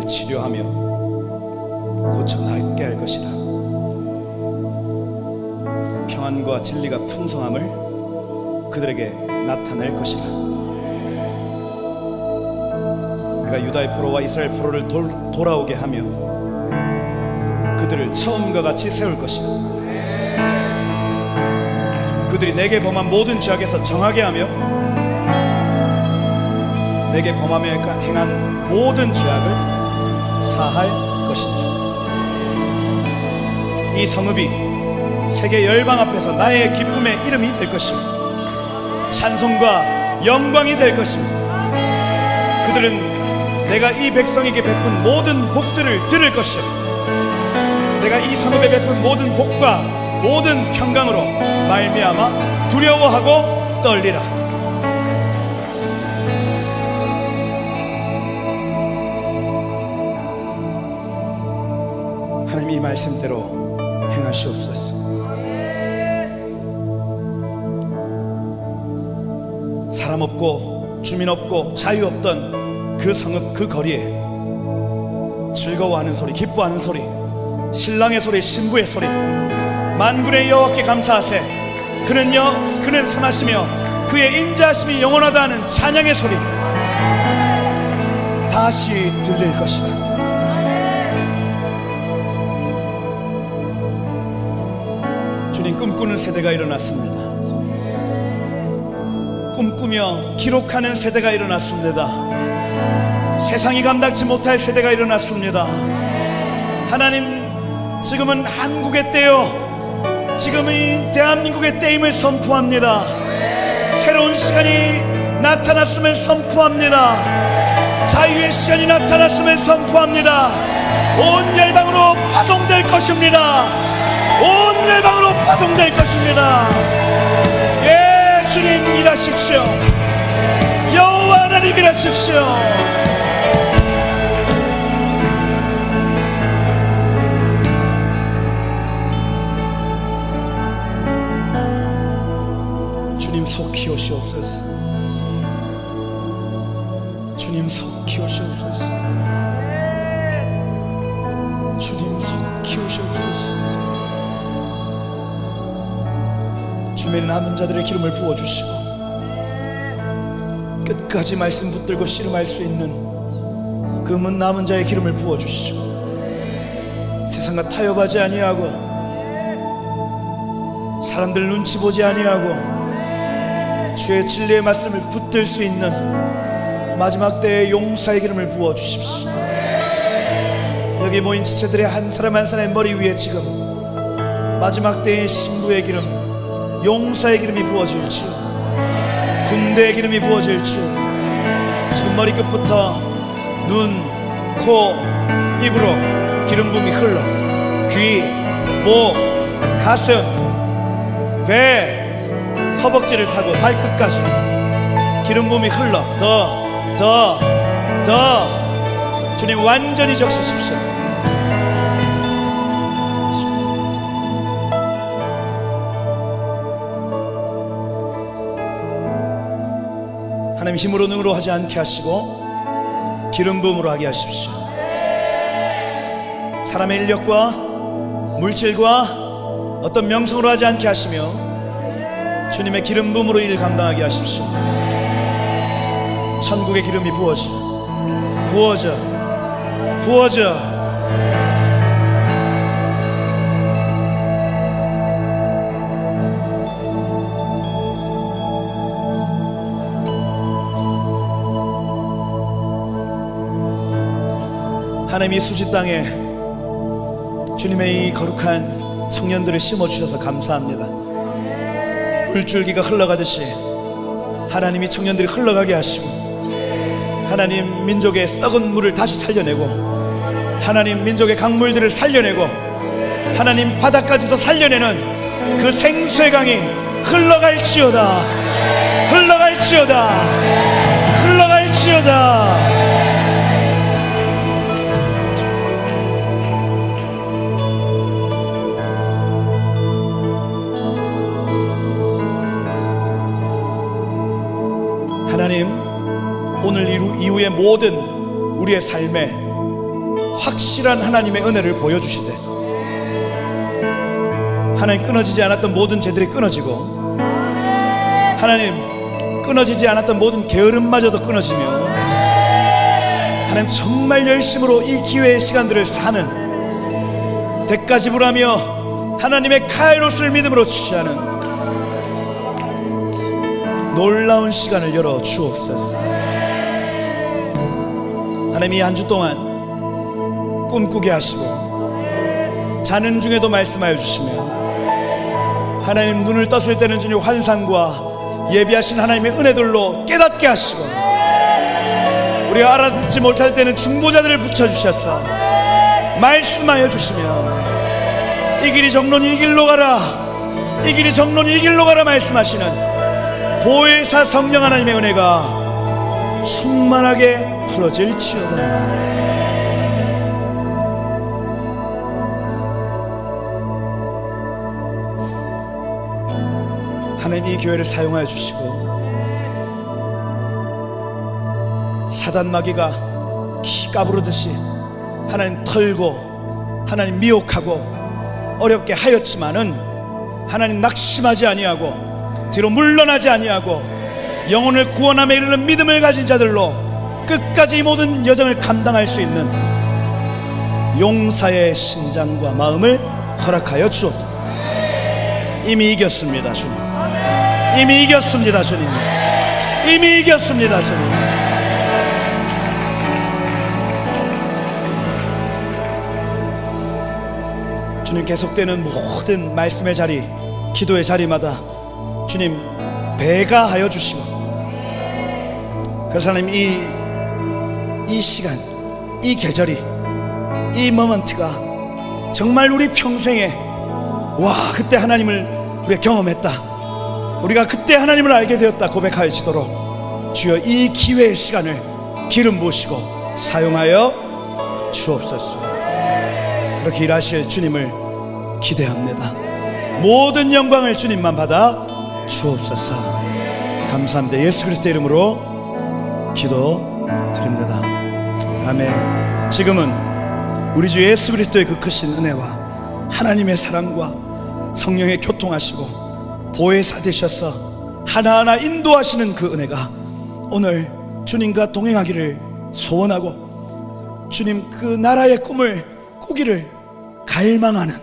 치료하며 고쳐 낫게 할 것이라. 평안과 진리가 풍성함을 그들에게 나타낼 것이라. 내가 유다의 포로와 이스라엘 포로를 돌아오게 하며 그들을 처음과 같이 세울 것이라. 그들이 내게 범한 모든 죄악에서 정하게 하며 내게 범하며 행한 모든 죄악을 사할 것이니라. 이 성읍이 세계 열방 앞에서 나의 기쁨의 이름이 될 것이며 찬송과 영광이 될 것입니다. 그들은 내가 이 백성에게 베푼 모든 복들을 들을 것이요 내가 이 성읍에 베푼 모든 복과 모든 평강으로 말미암아 두려워하고 떨리라. 하나님 이 말씀대로 행하시옵소서. 사람 없고 주민 없고 자유 없던 그 성읍 그 거리에 즐거워하는 소리, 기뻐하는 소리, 신랑의 소리, 신부의 소리, 만군의 여호와께 감사하세, 그는 선하시며 그의 인자하심이 영원하다 하는 찬양의 소리 다시 들릴 것이다. 주님, 꿈꾸는 세대가 일어났습니다. 꿈꾸며 기록하는 세대가 일어났습니다. 세상이 감당치 못할 세대가 일어났습니다. 하나님, 지금은 한국의 때요, 지금은 대한민국의 때임을 선포합니다. 새로운 시간이 나타났음을 선포합니다. 자유의 시간이 나타났음을 선포합니다. 온 열방으로 파송될 것입니다. 온 열방으로 파송될 것입니다. 예, 주님 일하십시오. 여호와 하나님 일하십시오. 주님 속 키우시옵소서. 주님 속 키우시옵소서. 주님 속 키우시옵소서. 주변에 남은 자들의 기름을 부어주시고 끝까지 말씀 붙들고 씨름할 수 있는 그 남은 자의 기름을 부어주시고 세상과 타협하지 아니하고 사람들 눈치 보지 아니하고 주의 진리의 말씀을 붙들 수 있는 마지막 때의 용사의 기름을 부어주십시오. 여기 모인 지체들의 한 사람 한 사람의 머리 위에 지금 마지막 때의 신부의 기름, 용사의 기름이 부어질지요, 군대의 기름이 부어질지요. 지금 머리끝부터 눈, 코, 입으로 기름 부음이 흘러 귀, 목, 가슴, 배, 허벅지를 타고 발끝까지 기름 부음이 흘러 더 주님 완전히 적시십시오. 하나님, 힘으로 능으로 하지 않게 하시고 기름 부음으로 하게 하십시오. 사람의 인력과 물질과 어떤 명성으로 하지 않게 하시며 주님의 기름 부음으로 일을 감당하게 하십시오. 천국의 기름이 부어져 하나님, 이 수지 땅에 주님의 이 거룩한 청년들을 심어주셔서 감사합니다. 물줄기가 흘러가듯이 하나님이 청년들이 흘러가게 하시고 하나님, 민족의 썩은 물을 다시 살려내고 하나님, 민족의 강물들을 살려내고 하나님, 바다까지도 살려내는 그 생수의 강이 흘러갈지어다. 하나님, 오늘 이후의 모든 우리의 삶에 확실한 하나님의 은혜를 보여주시되 하나님, 끊어지지 않았던 모든 죄들이 끊어지고 하나님, 끊어지지 않았던 모든 게으름마저도 끊어지며 하나님, 정말 열심으로 이 기회의 시간들을 사는 대가지불하며 하나님의 카이로스를 믿음으로 취하는 놀라운 시간을 열어 주옵소서. 하나님, 이 한 주 동안 꿈꾸게 하시고 자는 중에도 말씀하여 주시며 하나님, 눈을 떴을 때는 주님 환상과 예비하신 하나님의 은혜들로 깨닫게 하시고 우리가 알아듣지 못할 때는 중보자들을 붙여주셔서 말씀하여 주시며 이 길이 정론이 이 길로 가라, 이 길이 정론이 이 길로 가라 말씀하시는 보혜사 성령 하나님의 은혜가 충만하게 풀어질지어다. 하나님, 이 교회를 사용하여 주시고 사단마귀가 키 까부르듯이 하나님 털고 하나님 미혹하고 어렵게 하였지만은 하나님 낙심하지 아니하고 뒤로 물러나지 아니하고 영혼을 구원함에 이르는 믿음을 가진 자들로 끝까지 이 모든 여정을 감당할 수 있는 용사의 심장과 마음을 허락하여 주옵소서. 이미 이겼습니다 주님. 이미 이겼습니다 주님. 이미 이겼습니다 주님. 주님, 계속되는 모든 말씀의 자리, 기도의 자리마다 주님 배가 하여 주시고, 그래서 하나님 이 시간, 이 계절이, 이 모먼트가 정말 우리 평생에 와 그때 하나님을 우리가 경험했다, 우리가 그때 하나님을 알게 되었다 고백하여지도록 주여 이 기회의 시간을 기름 부으시고 사용하여 주옵소서. 그렇게 일하실 주님을 기대합니다. 모든 영광을 주님만 받아 주옵소서. 감사합니다. 예수 그리스도의 이름으로 기도드립니다. 아멘. 지금은 우리 주 예수 그리스도의 그 크신 은혜와 하나님의 사랑과 성령의 교통하시고 보혜사 되셔서 하나하나 인도하시는 그 은혜가 오늘 주님과 동행하기를 소원하고, 주님 그 나라의 꿈을 꾸기를 갈망하는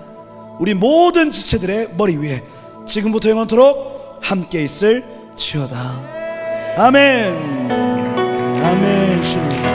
우리 모든 지체들의 머리 위에 지금부터 영원토록 함께 있을 지어다. 아멘. 아멘. 주님.